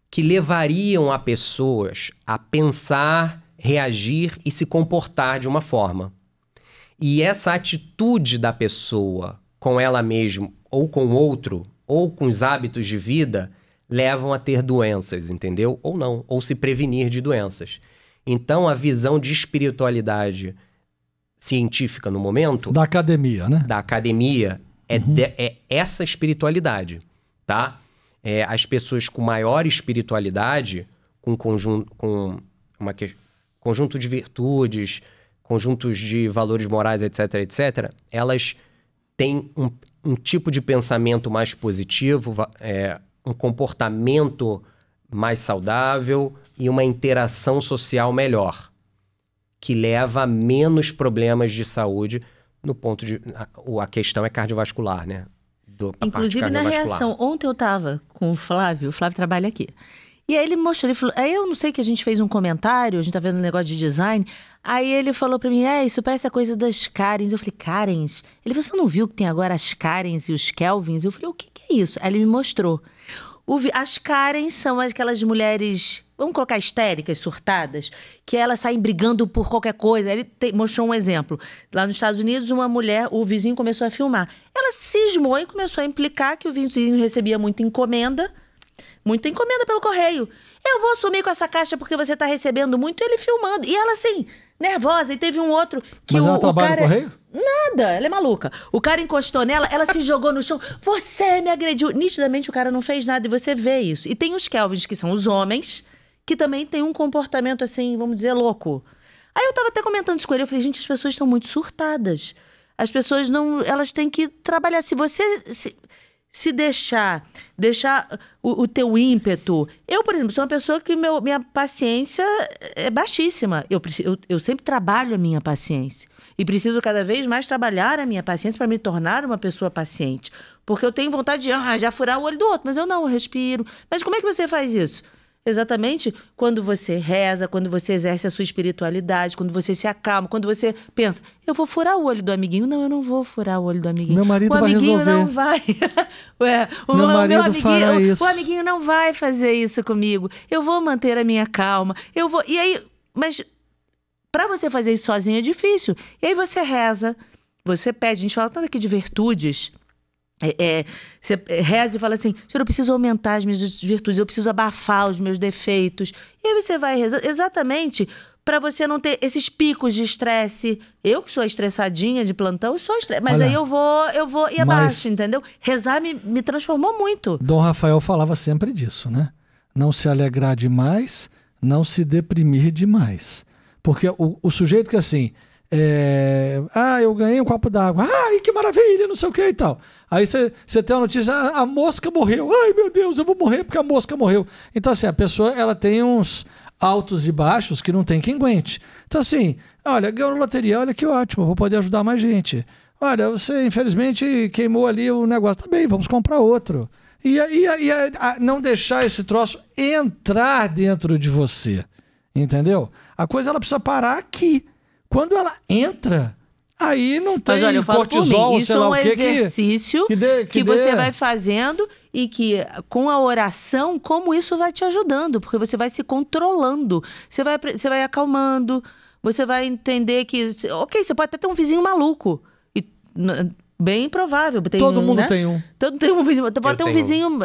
que levariam a pessoas a pensar, reagir e se comportar de uma forma. E essa atitude da pessoa com ela mesma, ou com outro, ou com os hábitos de vida, levam a ter doenças, entendeu? Ou não, ou se prevenir de doenças. Então, a visão de espiritualidade científica no momento... Da academia, né? Da academia, é essa espiritualidade, tá? As pessoas com maior espiritualidade com conjunto de virtudes, conjuntos de valores morais, etc., etc., elas têm um tipo de pensamento mais positivo, um comportamento mais saudável e uma interação social melhor, que leva a menos problemas de saúde no ponto de... A questão é cardiovascular, né? Inclusive, na reação, ontem eu tava com o Flávio trabalha aqui. E aí ele me mostrou, ele falou, aí eu não sei que a gente fez um comentário, a gente tá vendo um negócio de design, aí ele falou pra mim, isso parece a coisa das Karens. Eu falei, Karens? Ele falou, você não viu que tem agora as Karens e os Kelvins? Eu falei, o que é isso? Aí ele me mostrou. As Karens são aquelas mulheres, vamos colocar histéricas, surtadas, que elas saem brigando por qualquer coisa. Ele mostrou um exemplo. Lá nos Estados Unidos, uma mulher, o vizinho começou a filmar. Ela cismou e começou a implicar que o vizinho recebia muita encomenda pelo correio. Eu vou sumir com essa caixa porque você tá recebendo muito. Ele filmando. E ela assim, nervosa. E teve um outro que Mas ela trabalha no correio? Nada, ela é maluca. O cara encostou nela, ela se jogou no chão. Você me agrediu. Nitidamente o cara não fez nada e você vê isso. E tem os Kelvins, que são os homens, que também tem um comportamento assim, vamos dizer, louco. Aí eu tava até comentando isso com ele. Eu falei, gente, as pessoas estão muito surtadas. As pessoas não... Elas têm que trabalhar. Se você... Se deixar o teu ímpeto... Eu, por exemplo, sou uma pessoa que minha paciência é baixíssima. Eu sempre trabalho a minha paciência. E preciso cada vez mais trabalhar a minha paciência para me tornar uma pessoa paciente. Porque eu tenho vontade de já furar o olho do outro. Mas eu não, eu respiro. Mas como é que você faz isso? Exatamente quando você reza, quando você exerce a sua espiritualidade, quando você se acalma, quando você pensa, eu vou furar o olho do amiguinho. Não, eu não vou furar o olho do amiguinho. Meu marido vai resolver. O amiguinho não vai. Meu marido fará isso. O amiguinho não vai fazer isso comigo. Eu vou manter a minha calma. E aí, mas para você fazer isso sozinho é difícil. E aí você reza, você pede, a gente fala tanto aqui de virtudes. Você reza e fala assim, Senhor, eu preciso aumentar as minhas virtudes, eu preciso abafar os meus defeitos. E aí você vai rezar exatamente para você não ter esses picos de estresse. Eu que sou estressadinha de plantão, eu sou estresse. Mas aí eu vou ir abaixo, entendeu? Rezar me transformou muito. Dom Rafael falava sempre disso, né? Não se alegrar demais, não se deprimir demais. Porque o sujeito que assim... eu ganhei um copo d'água. Ai, que maravilha, não sei o que e tal. Aí você tem a notícia, a mosca morreu. Ai, meu Deus, eu vou morrer porque a mosca morreu. Então, assim, a pessoa ela tem uns altos e baixos que não tem quem aguente. Então, assim, olha, ganhou na loteria, olha que ótimo, vou poder ajudar mais gente. Olha, você infelizmente queimou ali o negócio. Tá bem, vamos comprar outro. E não deixar esse troço entrar dentro de você. Entendeu? A coisa ela precisa parar aqui. Quando ela entra, aí não tem mas olha, eu falo cortisol, por mim, isso sei lá o que. Isso é um exercício que você vai fazendo e que com a oração, como isso vai te ajudando, porque você vai se controlando, você vai acalmando, você vai entender que, ok, você pode até ter um vizinho maluco, bem provável. Todo mundo tem um. Todo tem um vizinho. Pode ter um vizinho...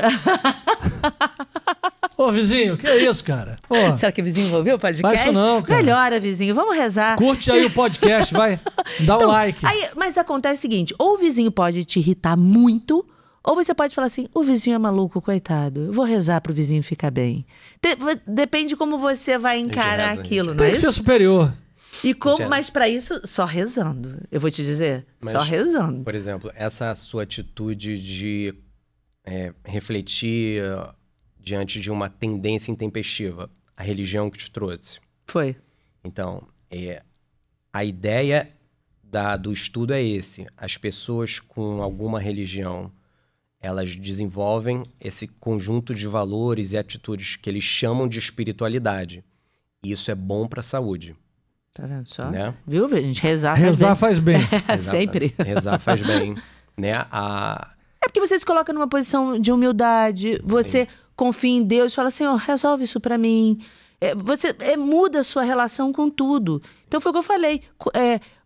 Ô, vizinho, que é isso, cara? Ô, será que o vizinho ouviu o podcast? Faz isso não, cara. Melhora, vizinho. Vamos rezar. Curte aí o podcast, vai. Dá um like. Mas acontece o seguinte, ou o vizinho pode te irritar muito, ou você pode falar assim, o vizinho é maluco, coitado. Eu vou rezar pro vizinho ficar bem. Depende de como você vai encarar aquilo, não é isso? Tem que ser superior. Mas para isso, só rezando. Eu vou te dizer, só rezando. Por exemplo, essa sua atitude de refletir diante de uma tendência intempestiva, a religião que te trouxe. Foi. Então, a ideia do estudo é esse. As pessoas com alguma religião, elas desenvolvem esse conjunto de valores e atitudes que eles chamam de espiritualidade. E isso é bom para a saúde. Tá vendo só? Né? Viu, gente? Rezar faz bem. Sempre. Rezar faz bem. Né? É porque você se coloca numa posição de humildade, você confia em Deus, fala, Senhor, resolve isso pra mim. Você muda a sua relação com tudo. Então foi o que eu falei.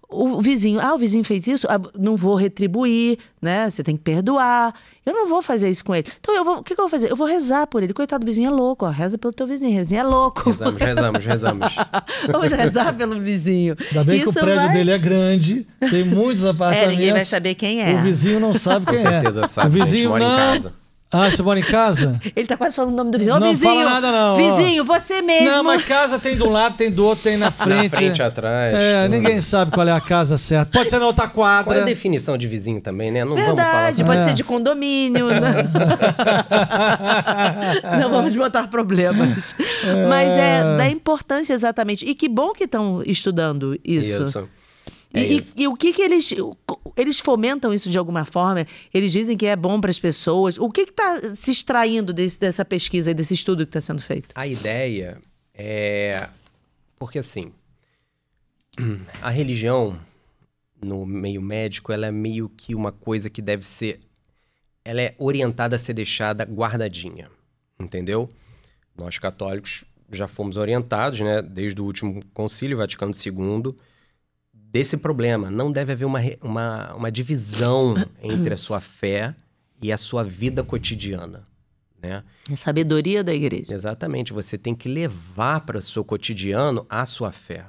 O vizinho fez isso, não vou retribuir, né? Você tem que perdoar. Eu não vou fazer isso com ele. Então o que eu vou fazer? Eu vou rezar por ele. Coitado do vizinho, é louco, ó. Reza pelo teu vizinho, o vizinho é louco. Rezamos. Vamos rezar pelo vizinho. Ainda bem que o prédio dele é grande, tem muitos apartamentos. Ninguém vai saber quem é. O vizinho não sabe quem é. Com certeza sabe, o vizinho mora em casa. Ah, você mora em casa? Ele tá quase falando o nome do vizinho. Ô, Não vizinho, fala nada, não, ó. Vizinho, você mesmo. Não, mas casa tem de um lado, tem do outro, tem na frente. Na frente, atrás. Ninguém sabe qual é a casa certa. Pode ser na outra quadra. Qual é a definição de vizinho também, né? Não vamos falar Verdade, sobre... pode ser de condomínio. Né? Não vamos botar problemas. Mas da importância exatamente. E que bom que estão estudando isso. Isso. E o que eles fomentam isso de alguma forma? Eles dizem que é bom para as pessoas. O que está se extraindo dessa pesquisa e desse estudo que está sendo feito? A ideia é... Porque assim, a religião no meio médico, ela é meio que uma coisa que deve ser... Ela é orientada a ser deixada guardadinha, entendeu? Nós católicos já fomos orientados, né? Desde o último concílio, Vaticano II... desse problema. Não deve haver uma divisão entre a sua fé e a sua vida cotidiana, né? A sabedoria da igreja. Exatamente. Você tem que levar para o seu cotidiano a sua fé,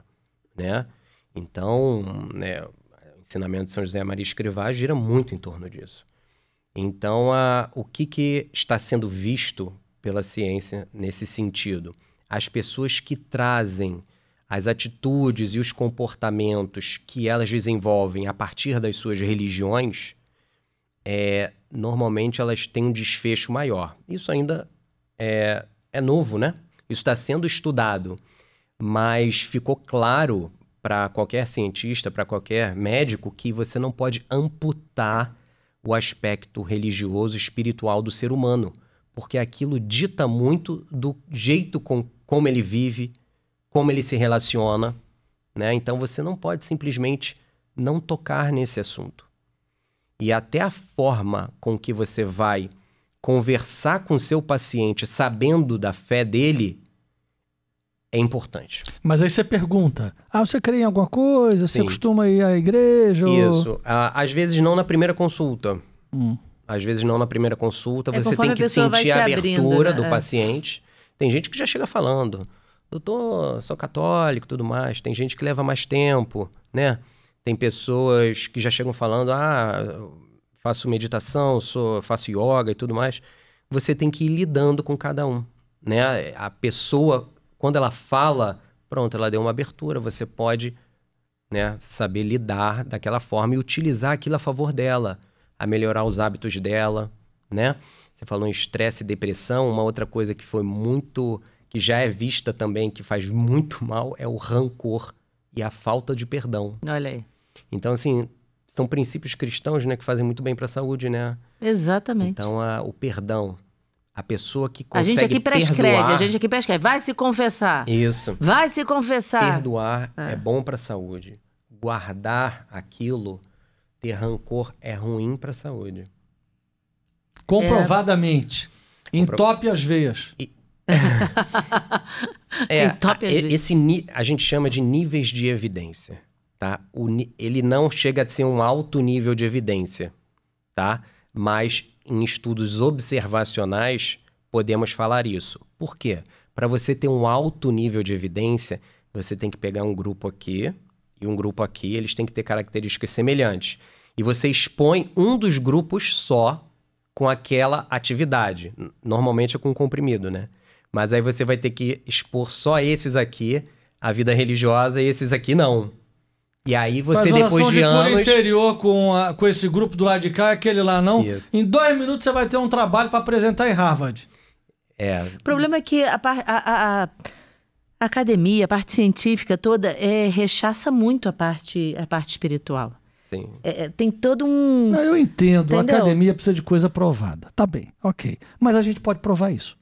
né? Então, né, o ensinamento de São José Maria Escrivá gira muito em torno disso. Então, o que está sendo visto pela ciência nesse sentido? As pessoas que trazem as atitudes e os comportamentos que elas desenvolvem a partir das suas religiões, normalmente elas têm um desfecho maior. Isso ainda é novo, né? Isso está sendo estudado, mas ficou claro para qualquer cientista, para qualquer médico, que você não pode amputar o aspecto religioso, espiritual do ser humano, porque aquilo dita muito do jeito como ele vive, como ele se relaciona, né? Então você não pode simplesmente não tocar nesse assunto. E até a forma com que você vai conversar com o seu paciente sabendo da fé dele é importante. Mas aí você pergunta, você crê em alguma coisa? Você Sim. costuma ir à igreja? Isso. Às vezes não na primeira consulta. Às vezes não na primeira consulta. Você tem que sentir a abertura do paciente. Tem gente que já chega falando... Doutor, sou católico e tudo mais. Tem gente que leva mais tempo, né? Tem pessoas que já chegam falando, faço meditação, faço yoga e tudo mais. Você tem que ir lidando com cada um, né? A pessoa, quando ela fala, pronto, ela deu uma abertura. Você pode, né, saber lidar daquela forma e utilizar aquilo a favor dela, a melhorar os hábitos dela, né? Você falou em estresse e depressão. Uma outra coisa que foi muito... que já é vista também, que faz muito mal, é o rancor e a falta de perdão. Olha aí. Então, assim, são princípios cristãos, né, que fazem muito bem para a saúde, né? Exatamente. Então, o perdão, a pessoa que A consegue gente aqui prescreve, perdoar... Vai se confessar. Isso. Vai se confessar. Perdoar é bom para a saúde. Guardar aquilo, ter rancor, é ruim para a saúde. Comprovadamente. Entope as veias. A gente chama de níveis de evidência, tá? Ele não chega a ser um alto nível de evidência, tá? Mas em estudos observacionais podemos falar isso. Por quê? Para você ter um alto nível de evidência, você tem que pegar um grupo aqui e um grupo aqui, eles têm que ter características semelhantes. E você expõe um dos grupos só com aquela atividade. Normalmente é com comprimido, né? Mas aí você vai ter que expor só esses aqui, a vida religiosa, e esses aqui não. E aí você, faz depois de anos... cura interior com esse grupo do lado de cá, aquele lá não. Isso. Em 2 minutos você vai ter um trabalho para apresentar em Harvard. O problema é que a academia, a parte científica toda, rechaça muito a parte espiritual. Sim. Tem todo um... Não, eu entendo, Entendeu? a academia precisa de coisa provada. Tá bem, ok. Mas a gente pode provar isso.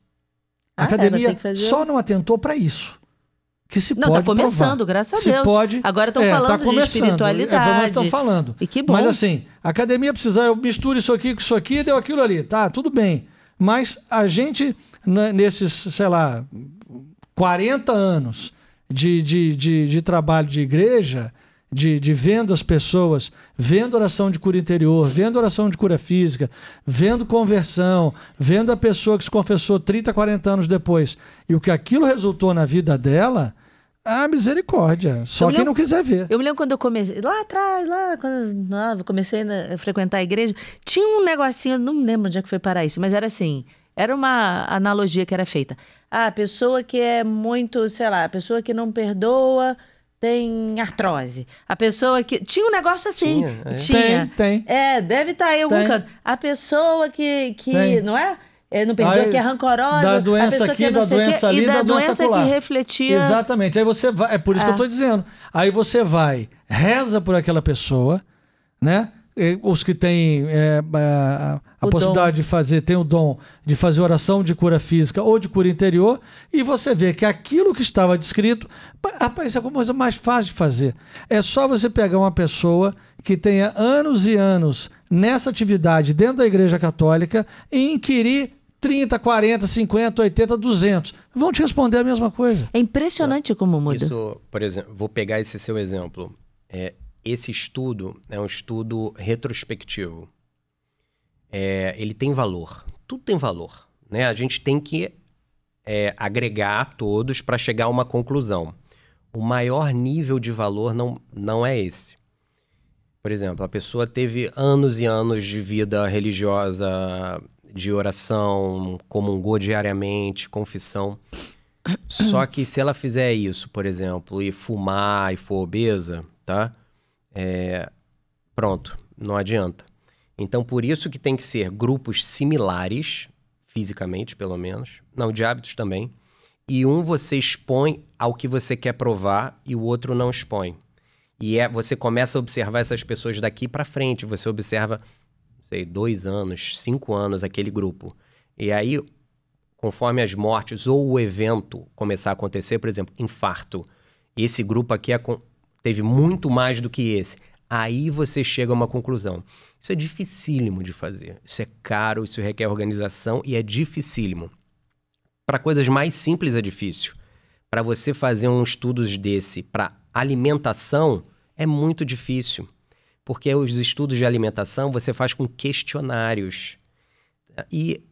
A academia só não atentou para isso. Que se pode tá começando, provar. graças a Deus. Pode, agora estão falando de espiritualidade. Estão falando. E que bom. Mas assim, a academia precisa, eu misturo isso aqui com isso aqui, deu aquilo ali. Tá, tudo bem. Mas a gente, nesses, sei lá, 40 anos de trabalho de igreja... De vendo as pessoas, vendo oração de cura interior, vendo oração de cura física, vendo conversão, vendo a pessoa que se confessou 30, 40 anos depois, e o que aquilo resultou na vida dela, Ah, misericórdia. Só quem não quiser ver. Eu me lembro quando eu comecei, lá atrás, quando eu comecei a frequentar a igreja, tinha um negocinho, não me lembro onde é que foi parar isso, mas era assim, era uma analogia que era feita. Ah, a pessoa que é muito, sei lá, a pessoa que não perdoa tem artrose. A pessoa que... Tinha um negócio assim. Tinha. Tem. Deve estar aí em algum canto. A pessoa que não é? Não perdoa, que é rancorosa. Da doença aqui, da doença ali, da doença acolá. Que refletia... Exatamente. Aí você vai... É por isso que eu estou dizendo. Aí você vai, reza por aquela pessoa, né? Os que têm a possibilidade de fazer, tem o dom de fazer oração de cura física ou de cura interior, e você vê que aquilo que estava descrito, rapaz, isso é a coisa mais fácil de fazer. É só você pegar uma pessoa que tenha anos e anos nessa atividade dentro da Igreja Católica e inquirir 30, 40, 50, 80, 200. Vão te responder a mesma coisa. É impressionante como muda. Isso, por exemplo, vou pegar esse seu exemplo. Esse estudo é um estudo retrospectivo. Ele tem valor. Tudo tem valor, né? A gente tem que agregar a todos para chegar a uma conclusão. O maior nível de valor não é esse. Por exemplo, a pessoa teve anos e anos de vida religiosa, de oração, comungou diariamente, confissão. Só que se ela fizer isso, por exemplo, e fumar e for obesa, tá? Pronto, não adianta. Então, por isso que tem que ser grupos similares, fisicamente, pelo menos, não, de hábitos também, e você expõe ao que você quer provar e o outro não expõe. E você começa a observar essas pessoas daqui para frente, você observa, não sei, 2 anos, 5 anos, aquele grupo. E aí, conforme as mortes ou o evento começar a acontecer, por exemplo, infarto, esse grupo aqui teve muito mais do que esse. Aí você chega a uma conclusão. Isso é dificílimo de fazer. Isso é caro, isso requer organização e é dificílimo. Para coisas mais simples é difícil. Para você fazer um estudo desse para alimentação é muito difícil. Porque os estudos de alimentação você faz com questionários. E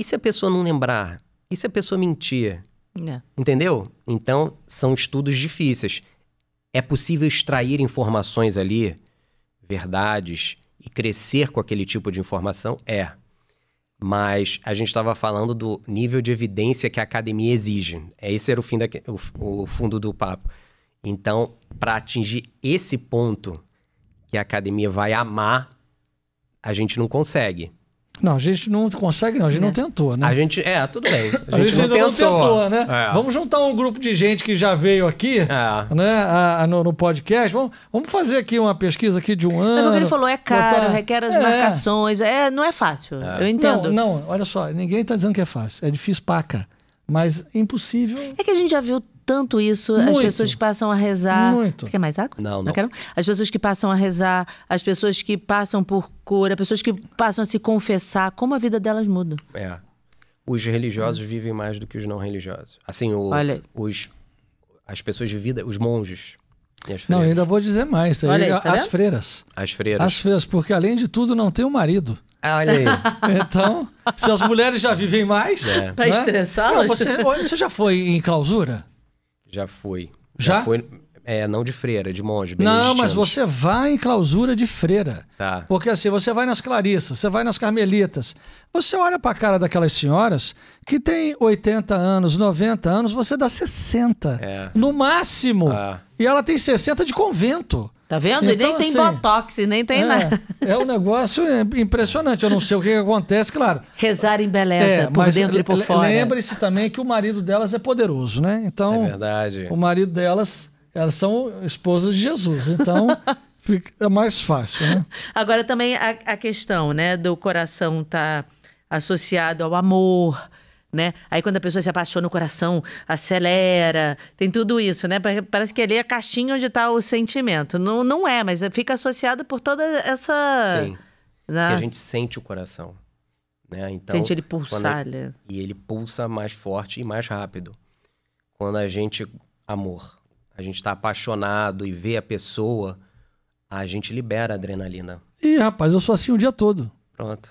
se a pessoa não lembrar? E se a pessoa mentir? Entendeu? Então, são estudos difíceis. É possível extrair informações ali, verdades, e crescer com aquele tipo de informação? Mas a gente estava falando do nível de evidência que a academia exige. Esse era o fundo do papo. Então, para atingir esse ponto que a academia vai amar, a gente não consegue. Não, a gente não consegue, não. A gente não tentou, né? A gente... tudo bem. A gente ainda não tentou, né? Vamos juntar um grupo de gente que já veio aqui, né, no podcast. Vamos fazer aqui uma pesquisa aqui de um ano. Mas o que ele falou, caro, requer as marcações. Não é fácil, eu entendo. Não, olha só, ninguém está dizendo que é fácil. É difícil paca, mas impossível. É que a gente já viu tanto isso, as pessoas que passam a rezar... Muito. Você quer mais água? Não. Quero? As pessoas que passam a rezar, as pessoas que passam por cura, pessoas que passam a se confessar, como a vida delas muda. Os religiosos vivem mais do que os não religiosos. Assim, as pessoas de vida, os monges e as freiras. Não, ainda vou dizer mais. As freiras. As freiras. As freiras, porque além de tudo não tem um marido. Olha aí. Então, se as mulheres já vivem mais... Para estressá-las? Você já foi em clausura? Já fui. Já? Foi, não de freira, de monge. Não, mas você vai em clausura de freira. Tá. Porque assim, você vai nas clarissas, você vai nas carmelitas. Você olha pra cara daquelas senhoras que tem 80 anos, 90 anos, você dá 60. No máximo. E ela tem 60 de convento. Tá vendo? Então, e nem tem botox, nem tem nada. É um negócio impressionante. Eu não sei o que acontece, claro. Rezar em beleza, por dentro e por fora. Lembre-se também que o marido delas é poderoso, né? Então, é verdade. O marido delas, elas são esposas de Jesus. Então, fica mais fácil, né? Agora também a questão, né, do coração estar associado ao amor, né? Aí quando a pessoa se apaixona, o coração acelera, tem tudo isso, né? Parece que ali é a caixinha onde está o sentimento. Não é, mas fica associado por toda essa... Sim, né? E a gente sente o coração, né? Então, sente ele pulsar. E ele pulsa mais forte e mais rápido. Quando a gente está apaixonado e vê a pessoa, a gente libera a adrenalina. Ih, rapaz, eu sou assim o dia todo. Pronto.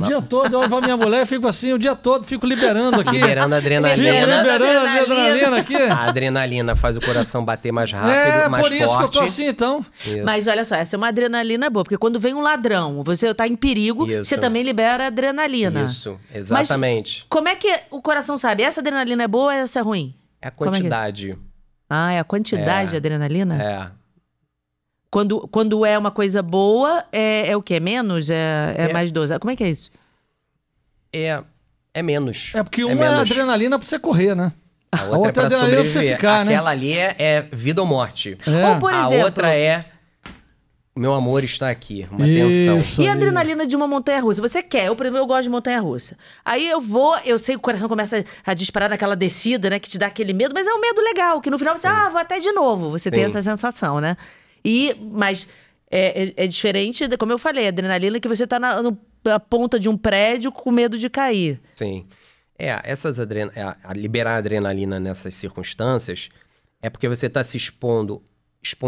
O dia todo eu olho pra minha mulher e fico assim, o dia todo fico liberando aqui. Liberando adrenalina. Fico liberando a adrenalina aqui. A adrenalina faz o coração bater mais rápido, mais forte. É, por isso que eu tô assim, então. Isso. Mas olha só, essa é uma adrenalina boa, porque quando vem um ladrão, você tá em perigo, Isso. você também libera adrenalina. Isso, exatamente. Mas como é que o coração sabe? Essa adrenalina é boa ou essa é ruim? É a Como é que é? quantidade. Ah, é a quantidade de adrenalina? É. Quando é uma coisa boa, é o quê? Menos? É mais dose? Como é que é isso? É menos. É porque uma menos. é adrenalina pra você correr, né? A outra é pra adrenalina pra você sobreviver. ficar, né? Aquela ali é vida ou morte. É. Ou, por exemplo... A outra é... Meu amor está aqui. Uma tensão. Isso E a aí. adrenalina de uma montanha-russa? Você quer? Por exemplo, eu gosto de montanha-russa. Aí eu sei que o coração começa a disparar naquela descida, né? Que te dá aquele medo, mas é um medo legal, que no final você, vou até de novo. Você tem essa sensação, né? Mas é diferente, como eu falei, a adrenalina que você tá na ponta de um prédio com medo de cair. Sim. Liberar adrenalina nessas circunstâncias é porque você está se expondo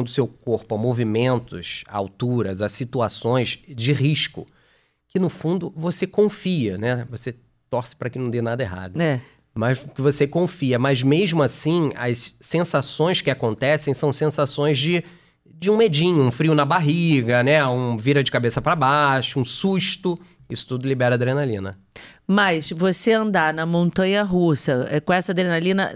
seu corpo a movimentos, a alturas, a situações de risco, que no fundo você confia, né? Você torce para que não dê nada errado. Mas que você confia. Mas mesmo assim, as sensações que acontecem são sensações de um medinho, um frio na barriga, né? Um vira de cabeça para baixo, um susto. Isso tudo libera adrenalina. Mas você andar na montanha-russa com essa adrenalina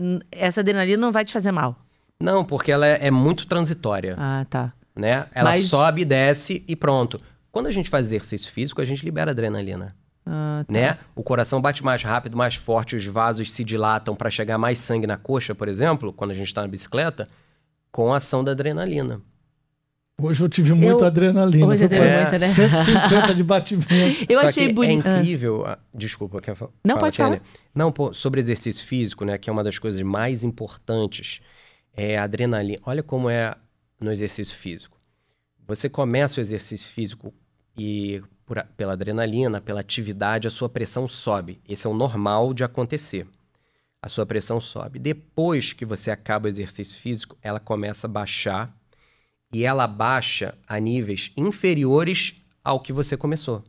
não vai te fazer mal? Não, porque ela é muito transitória. Ah, tá. Né? Ela sobe, desce e pronto. Quando a gente faz exercício físico, a gente libera adrenalina. Ah, tá. Né? O coração bate mais rápido, mais forte, os vasos se dilatam para chegar mais sangue na coxa, por exemplo, quando a gente está na bicicleta, com a ação da adrenalina. Hoje eu tive muita adrenalina. Hoje teve muita, né? 150 de batimento. Eu achei bonito. É incrível. Desculpa, quer falar? Não, pode falar. Não, sobre exercício físico, né? Que é uma das coisas mais importantes. É a adrenalina. Olha como é no exercício físico. Você começa o exercício físico e pela adrenalina, pela atividade, a sua pressão sobe. Esse é o normal de acontecer. A sua pressão sobe. Depois que você acaba o exercício físico, ela começa a baixar. E ela baixa a níveis inferiores ao que você começou.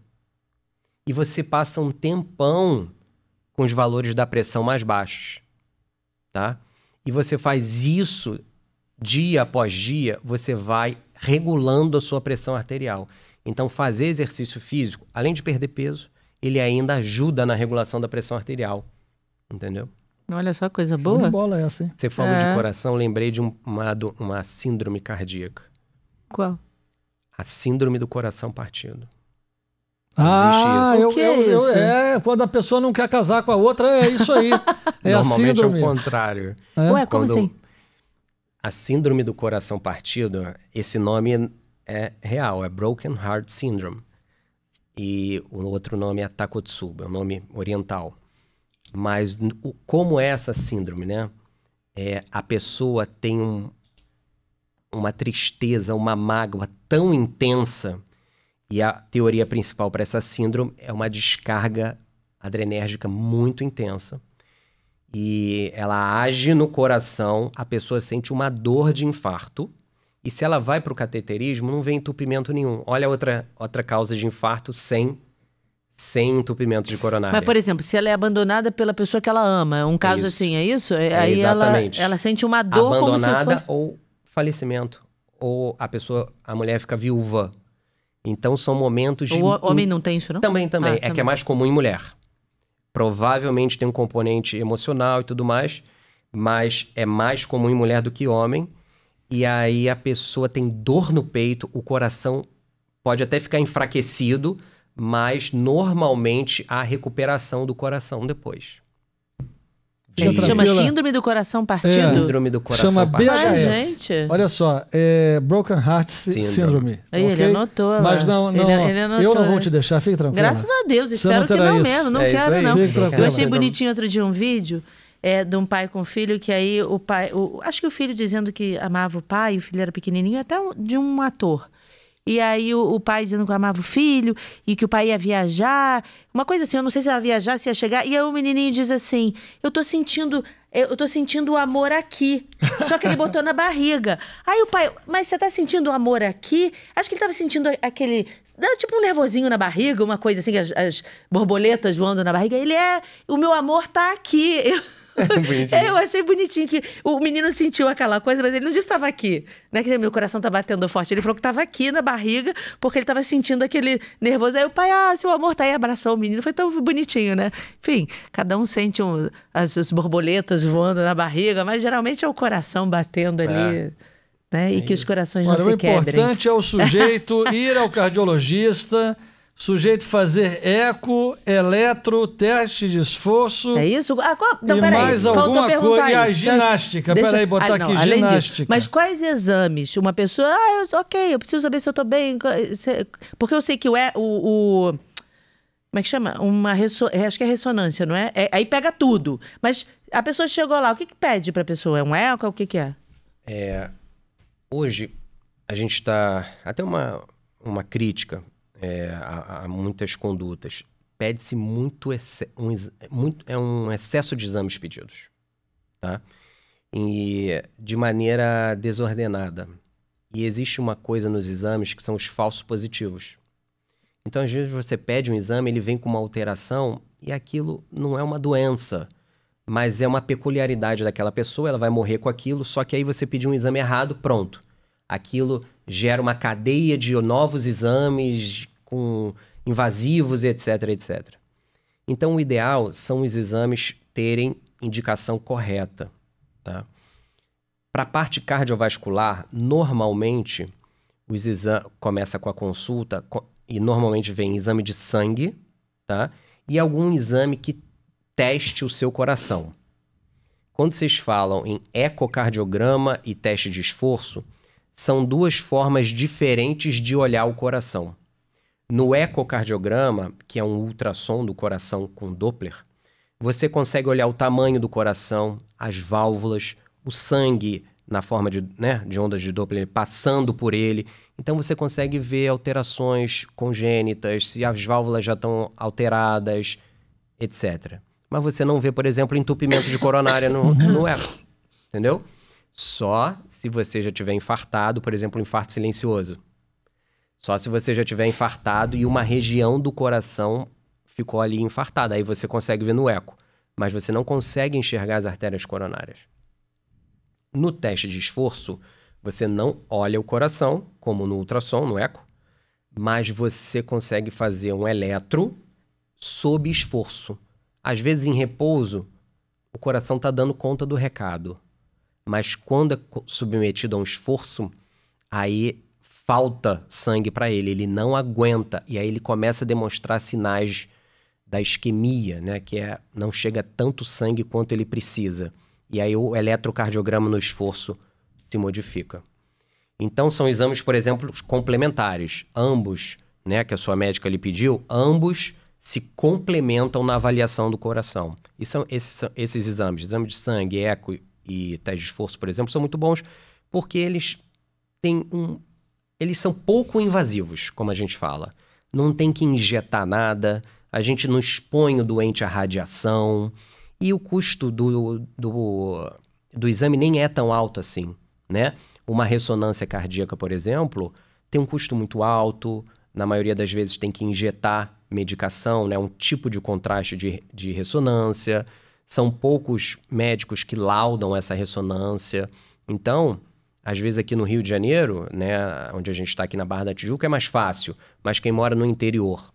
E você passa um tempão com os valores da pressão mais baixos, tá? E você faz isso dia após dia, você vai regulando a sua pressão arterial. Então, fazer exercício físico, além de perder peso, ele ainda ajuda na regulação da pressão arterial, entendeu? Olha só, coisa boa. Show de bola essa, hein? Você falou de coração, lembrei de uma síndrome cardíaca. Qual? A síndrome do coração partido. Existe isso. Quando a pessoa não quer casar com a outra, é isso aí. É a Normalmente síndrome. é o contrário. Ué, como assim? A síndrome do coração partido, esse nome é real, é Broken Heart Syndrome. E o outro nome é Takotsubo, é um nome oriental. Mas como é essa síndrome, né? A pessoa tem uma tristeza, uma mágoa tão intensa, e a teoria principal para essa síndrome é uma descarga adrenérgica muito intensa. E ela age no coração, a pessoa sente uma dor de infarto, e se ela vai para o cateterismo, não vem entupimento nenhum. Olha outra causa de infarto sem entupimento de coronária. Mas, por exemplo, se ela é abandonada pela pessoa que ela ama, um caso assim, é isso? Aí exatamente. ela sente uma dor abandonada como se fosse... ou falecimento, ou a mulher fica viúva. Então são momentos de... O homem não tem isso, não? Também. Que é mais comum em mulher. Provavelmente tem um componente emocional e tudo mais, mas é mais comum em mulher do que homem. E aí a pessoa tem dor no peito, o coração pode até ficar enfraquecido, mas normalmente há recuperação do coração depois. Chama síndrome do coração partido? Síndrome do coração Chama partido. BHS. Ai, gente. Olha só, Broken Heart Syndrome. Aí ele anotou. Mas não, ele anotou, eu não vou te deixar, fique tranquilo. Graças a Deus, espero que não mesmo, não quero não. Eu achei bonitinho outro dia um vídeo de um pai com filho, que aí o pai, acho que o filho dizendo que amava o pai, o filho era pequenininho, até de um ator. E aí o pai dizendo que amava o filho e que o pai ia viajar. Uma coisa assim, eu não sei se ela ia viajar, se ia chegar. E aí o menininho diz assim, eu tô sentindo o amor aqui. Só que ele botou na barriga. Aí o pai, mas você tá sentindo o amor aqui? Acho que ele tava sentindo aquele, tipo um nervosinho na barriga, uma coisa assim, as borboletas voando na barriga. Ele o meu amor tá aqui. Eu achei bonitinho que o menino sentiu aquela coisa, mas ele não disse que estava aqui, né? Que meu coração tá batendo forte. Ele falou que estava aqui na barriga, porque ele estava sentindo aquele nervoso. Aí o pai, seu amor tá aí, abraçou o menino. Foi tão bonitinho, né? Enfim, cada um sente as borboletas voando na barriga, mas geralmente é o coração batendo ali, né? E que os corações não se quebrem. O importante é o sujeito ir ao cardiologista, sujeito fazer eco, eletro, teste de esforço. É isso? Não, e mais alguma coisa. E a ginástica. Peraí, botar aqui, ginástica. Disso, mas quais exames? Uma pessoa, ok, eu preciso saber se eu tô bem. Porque eu sei que como é que chama? Acho que é ressonância, não é? Aí pega tudo. Mas a pessoa chegou lá, o que pede pra pessoa? É um eco? O que é? Hoje, a gente está... Até uma crítica a muitas condutas. Pede-se um excesso de exames pedidos, tá? E de maneira desordenada. E existe uma coisa nos exames que são os falsos positivos. Então, às vezes, você pede um exame, ele vem com uma alteração e aquilo não é uma doença, mas é uma peculiaridade daquela pessoa, ela vai morrer com aquilo, só que aí você pediu um exame errado, pronto. Aquilo gera uma cadeia de novos exames com invasivos, etc, etc. Então, o ideal são os exames terem indicação correta, tá? Para a parte cardiovascular, normalmente, os exames começa com a consulta e normalmente vem exame de sangue, tá? E algum exame que teste o seu coração. Quando vocês falam em ecocardiograma e teste de esforço, são duas formas diferentes de olhar o coração. No ecocardiograma, que é um ultrassom do coração com Doppler, você consegue olhar o tamanho do coração, as válvulas, o sangue na forma de ondas de Doppler passando por ele. Então você consegue ver alterações congênitas, se as válvulas já estão alteradas, etc. Mas você não vê, por exemplo, entupimento de coronária no eco, entendeu? Só se você já tiver infartado, por exemplo, um infarto silencioso. Só se você já tiver infartado e uma região do coração ficou ali infartada. Aí você consegue ver no eco. Mas você não consegue enxergar as artérias coronárias. No teste de esforço, você não olha o coração, como no ultrassom, no eco, mas você consegue fazer um eletro sob esforço. Às vezes, em repouso, o coração está dando conta do recado. Mas quando é submetido a um esforço, aí falta sangue para ele não aguenta. E aí ele começa a demonstrar sinais da isquemia, né? Que não chega tanto sangue quanto ele precisa. E aí o eletrocardiograma no esforço se modifica. Então são exames, por exemplo, complementares. Ambos, né, que a sua médica lhe pediu, ambos se complementam na avaliação do coração. E são esses exames, exame de sangue, eco e teste de esforço, por exemplo, são muito bons porque eles são pouco invasivos, como a gente fala. Não tem que injetar nada, a gente não expõe o doente à radiação e o custo do exame nem é tão alto assim, né? Uma ressonância cardíaca, por exemplo, tem um custo muito alto, na maioria das vezes tem que injetar medicação, né? Um tipo de contraste de ressonância, são poucos médicos que laudam essa ressonância. Então, às vezes aqui no Rio de Janeiro, né, onde a gente está aqui na Barra da Tijuca, é mais fácil, mas quem mora no interior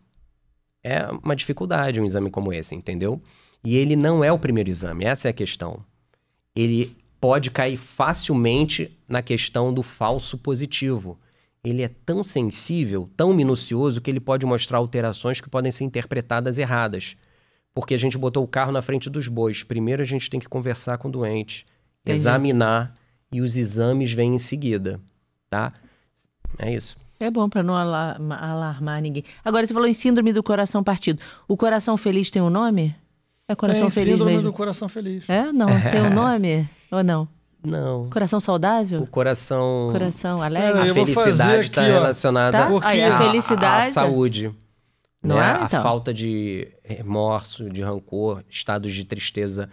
é uma dificuldade um exame como esse, entendeu? E ele não é o primeiro exame, essa é a questão. Ele pode cair facilmente na questão do falso positivo. Ele é tão sensível, tão minucioso, que ele pode mostrar alterações que podem ser interpretadas erradas. Porque a gente botou o carro na frente dos bois. Primeiro a gente tem que conversar com o doente, examinar, e os exames vêm em seguida, tá? É isso. É bom para não alarmar ninguém. Agora, você falou em síndrome do coração partido. O coração feliz tem um nome? É coração feliz síndrome mesmo? do coração feliz. É? Não? Tem um nome? Ou não? Não. Coração saudável? O coração... Coração alegre? Eu A vou fazer felicidade aqui, está ó. relacionada Tá? Aí, a felicidade... à saúde. Não né? é, então? A falta de remorso, de rancor, estados de tristeza,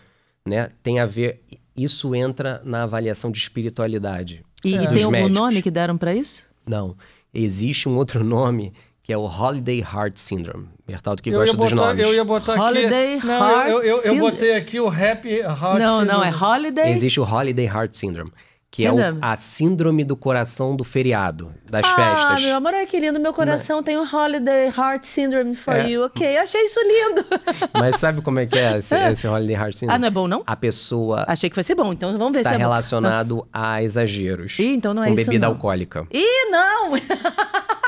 né? Tem a ver... Isso entra na avaliação de espiritualidade. E dos tem algum médicos. nome que deram pra isso? Não. Existe um outro nome que é o Holiday Heart Syndrome. Bertaldo que Eu gosta ia dos botar, nomes. eu ia botar Holiday aqui... Não, Heart eu Syndrome. botei aqui o Happy Heart Não, Syndrome. não, é Holiday... Existe o Holiday Heart Syndrome, que é Síndrome? a síndrome do coração do feriado, das Ah, festas. meu amor, é que lindo. Meu coração tem o Holiday Heart Syndrome for É. you. Ok, achei isso lindo. Mas sabe como é que é esse Holiday Heart Syndrome? Ah, não é bom, não? A pessoa Achei que fosse bom, então vamos ver está se é bom. relacionado a exageros. Ih, então não é com isso, bebida não. alcoólica. Ih, não!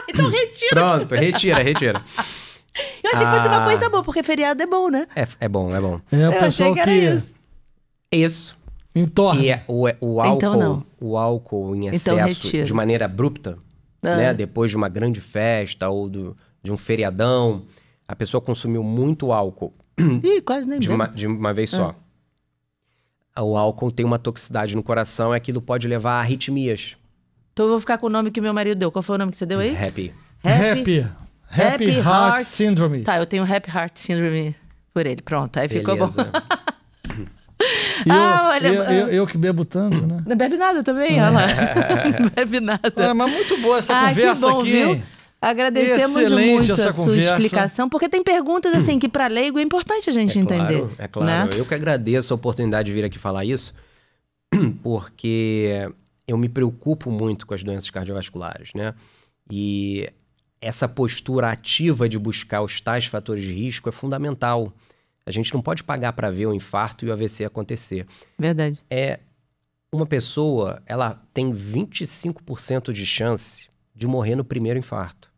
Então retira. Pronto, retira. Eu achei que fosse uma coisa boa, porque feriado é bom, né? É bom. É o Eu achei pessoal que era isso. Isso. entorna. E o álcool, Então não. o álcool em Então excesso, retira. de maneira abrupta, né? Depois de uma grande festa ou de um feriadão, a pessoa consumiu muito álcool Ih, quase nem de bebo. de uma vez só. O álcool tem uma toxicidade no coração e aquilo pode levar a arritmias. Então eu vou ficar com o nome que meu marido deu. Qual foi o nome que você deu aí? Happy. Happy Heart Syndrome. Tá, eu tenho Happy Heart Syndrome por ele. Pronto, aí ficou bom. Beleza. E olha... eu que bebo tanto, né? Não bebe nada também, olha lá. Não bebe nada. Mas muito boa essa Ah, conversa que bom, aqui, viu? hein? Agradecemos Excelente muito essa a sua conversa. explicação, porque tem perguntas assim que para leigo é importante a gente entender. É claro. Né? Eu que agradeço a oportunidade de vir aqui falar isso, porque eu me preocupo muito com as doenças cardiovasculares, né? E essa postura ativa de buscar os tais fatores de risco é fundamental. A gente não pode pagar para ver o infarto e o AVC acontecer. Verdade. Uma pessoa, ela tem 25% de chance de morrer no primeiro infarto.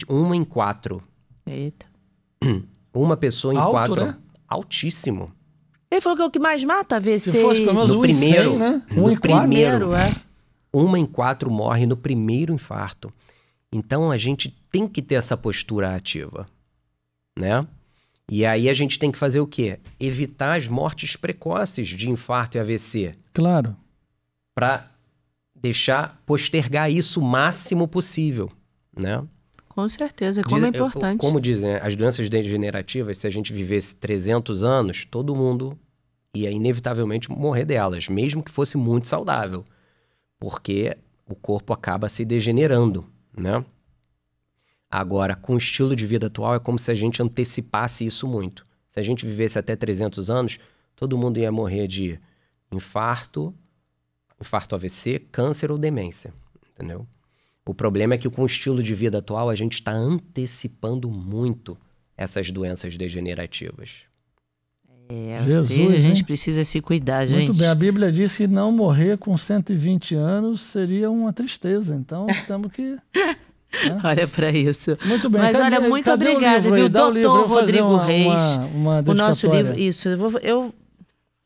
1 em 4. Eita. Uma pessoa em Alto, 4. né? Ele Altíssimo. falou que é o que mais mata, AVC. Se fosse pelo menos No 1 em 100, primeiro, né? no 1 em 4. Primeiro, é. 1 em 4 morre no primeiro infarto. Então a gente tem que ter essa postura ativa, né? E aí a gente tem que fazer o quê? Evitar as mortes precoces de infarto e AVC. Claro. Para postergar isso o máximo possível, né? Com certeza, como é importante. Como dizem, as doenças degenerativas, se a gente vivesse 300 anos, todo mundo ia inevitavelmente morrer delas, mesmo que fosse muito saudável, porque o corpo acaba se degenerando, né? Agora, com o estilo de vida atual, é como se a gente antecipasse isso muito. Se a gente vivesse até 300 anos, todo mundo ia morrer de infarto AVC, câncer ou demência, entendeu? O problema é que com o estilo de vida atual, a gente está antecipando muito essas doenças degenerativas. Ou Jesus, seja, a gente hein? precisa se cuidar, gente. Muito bem, a Bíblia diz que não morrer com 120 anos seria uma tristeza. Então, temos que... Olha para isso. Muito bem. Mas olha, muito cadê o obrigada, livro aí? viu? Dá o livro, eu Doutor vou fazer Rodrigo Reis. uma O nosso dedicatória. livro, isso.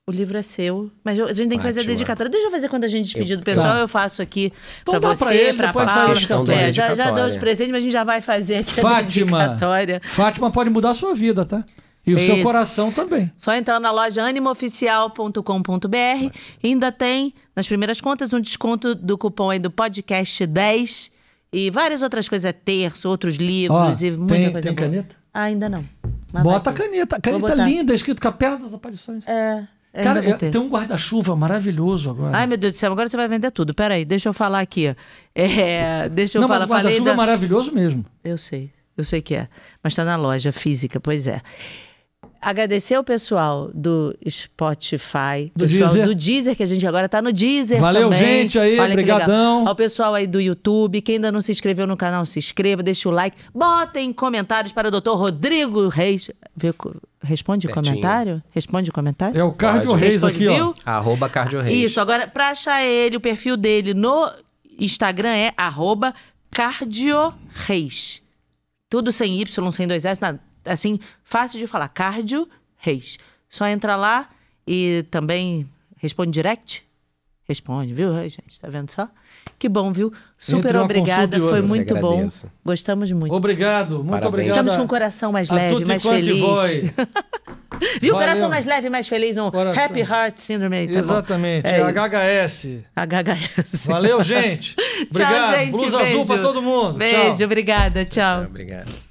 O livro é seu, mas a gente tem que fazer a Fátima. dedicatória. Deixa eu fazer quando a gente despedir do pessoal, Tá. eu faço aqui Então pra dá pra você, ele, pra depois Paula. faz a dedicatória. Já deu os presentes, mas a gente já vai fazer aqui a Fátima. dedicatória. Fátima pode mudar a sua vida, tá? E o seu Isso. coração também. Só entrar na loja animooficial.com.br. Ainda tem, nas primeiras contas, um desconto do cupom aí do podcast 10 e várias outras coisas, terço, outros livros Ó, e muita tem coisa boa. caneta? Ah, ainda não. Mas Bota a vai ter. caneta. A Vou caneta botar. linda, escrito Capela das Aparições. Cara, Cara, vai ter. tem um guarda-chuva maravilhoso agora. Ai, meu Deus do céu, agora você vai vender tudo. Peraí, deixa eu falar aqui. Deixa eu Não, falar. mas o guarda-chuva é maravilhoso mesmo. Eu sei que é. Mas tá na loja física, pois é. Agradecer ao pessoal do Spotify, pessoal Deezer. do Deezer, que a gente agora tá no Deezer Valeu, também. gente, aí, Olha que legal. brigadão. Ao pessoal aí do YouTube, quem ainda não se inscreveu no canal, se inscreva, deixa o like. Botem comentários para o Dr. Rodrigo Reis. Responde Pertinho. comentário? Responde comentário? É o Cardio Pode. Reis Responde, aqui, viu? ó. @cardioreis. Isso, agora, pra achar ele, o perfil dele no Instagram é @cardioreis. Tudo sem Y, sem 2S, nada. Assim, fácil de falar. Cardio Reis. Só entra lá e também responde direct. Responde, viu, gente? Tá vendo só? Que bom, viu? Super Entre uma obrigada, consulta e foi outra. muito bom. Agradeço. Gostamos muito. Obrigado, muito Parabéns. obrigado. Estamos com o coração mais a leve, tutti mais quanti feliz. voi. Viu? Valeu. Coração mais leve, mais feliz. Coração. Happy Heart Syndrome aí, tá Exatamente, bom? É HHS. HHS. Valeu, gente. Obrigado. Tchau, gente. Blusa Beijo. azul pra todo mundo. Beijo, Tchau. obrigada. Tchau. Obrigado.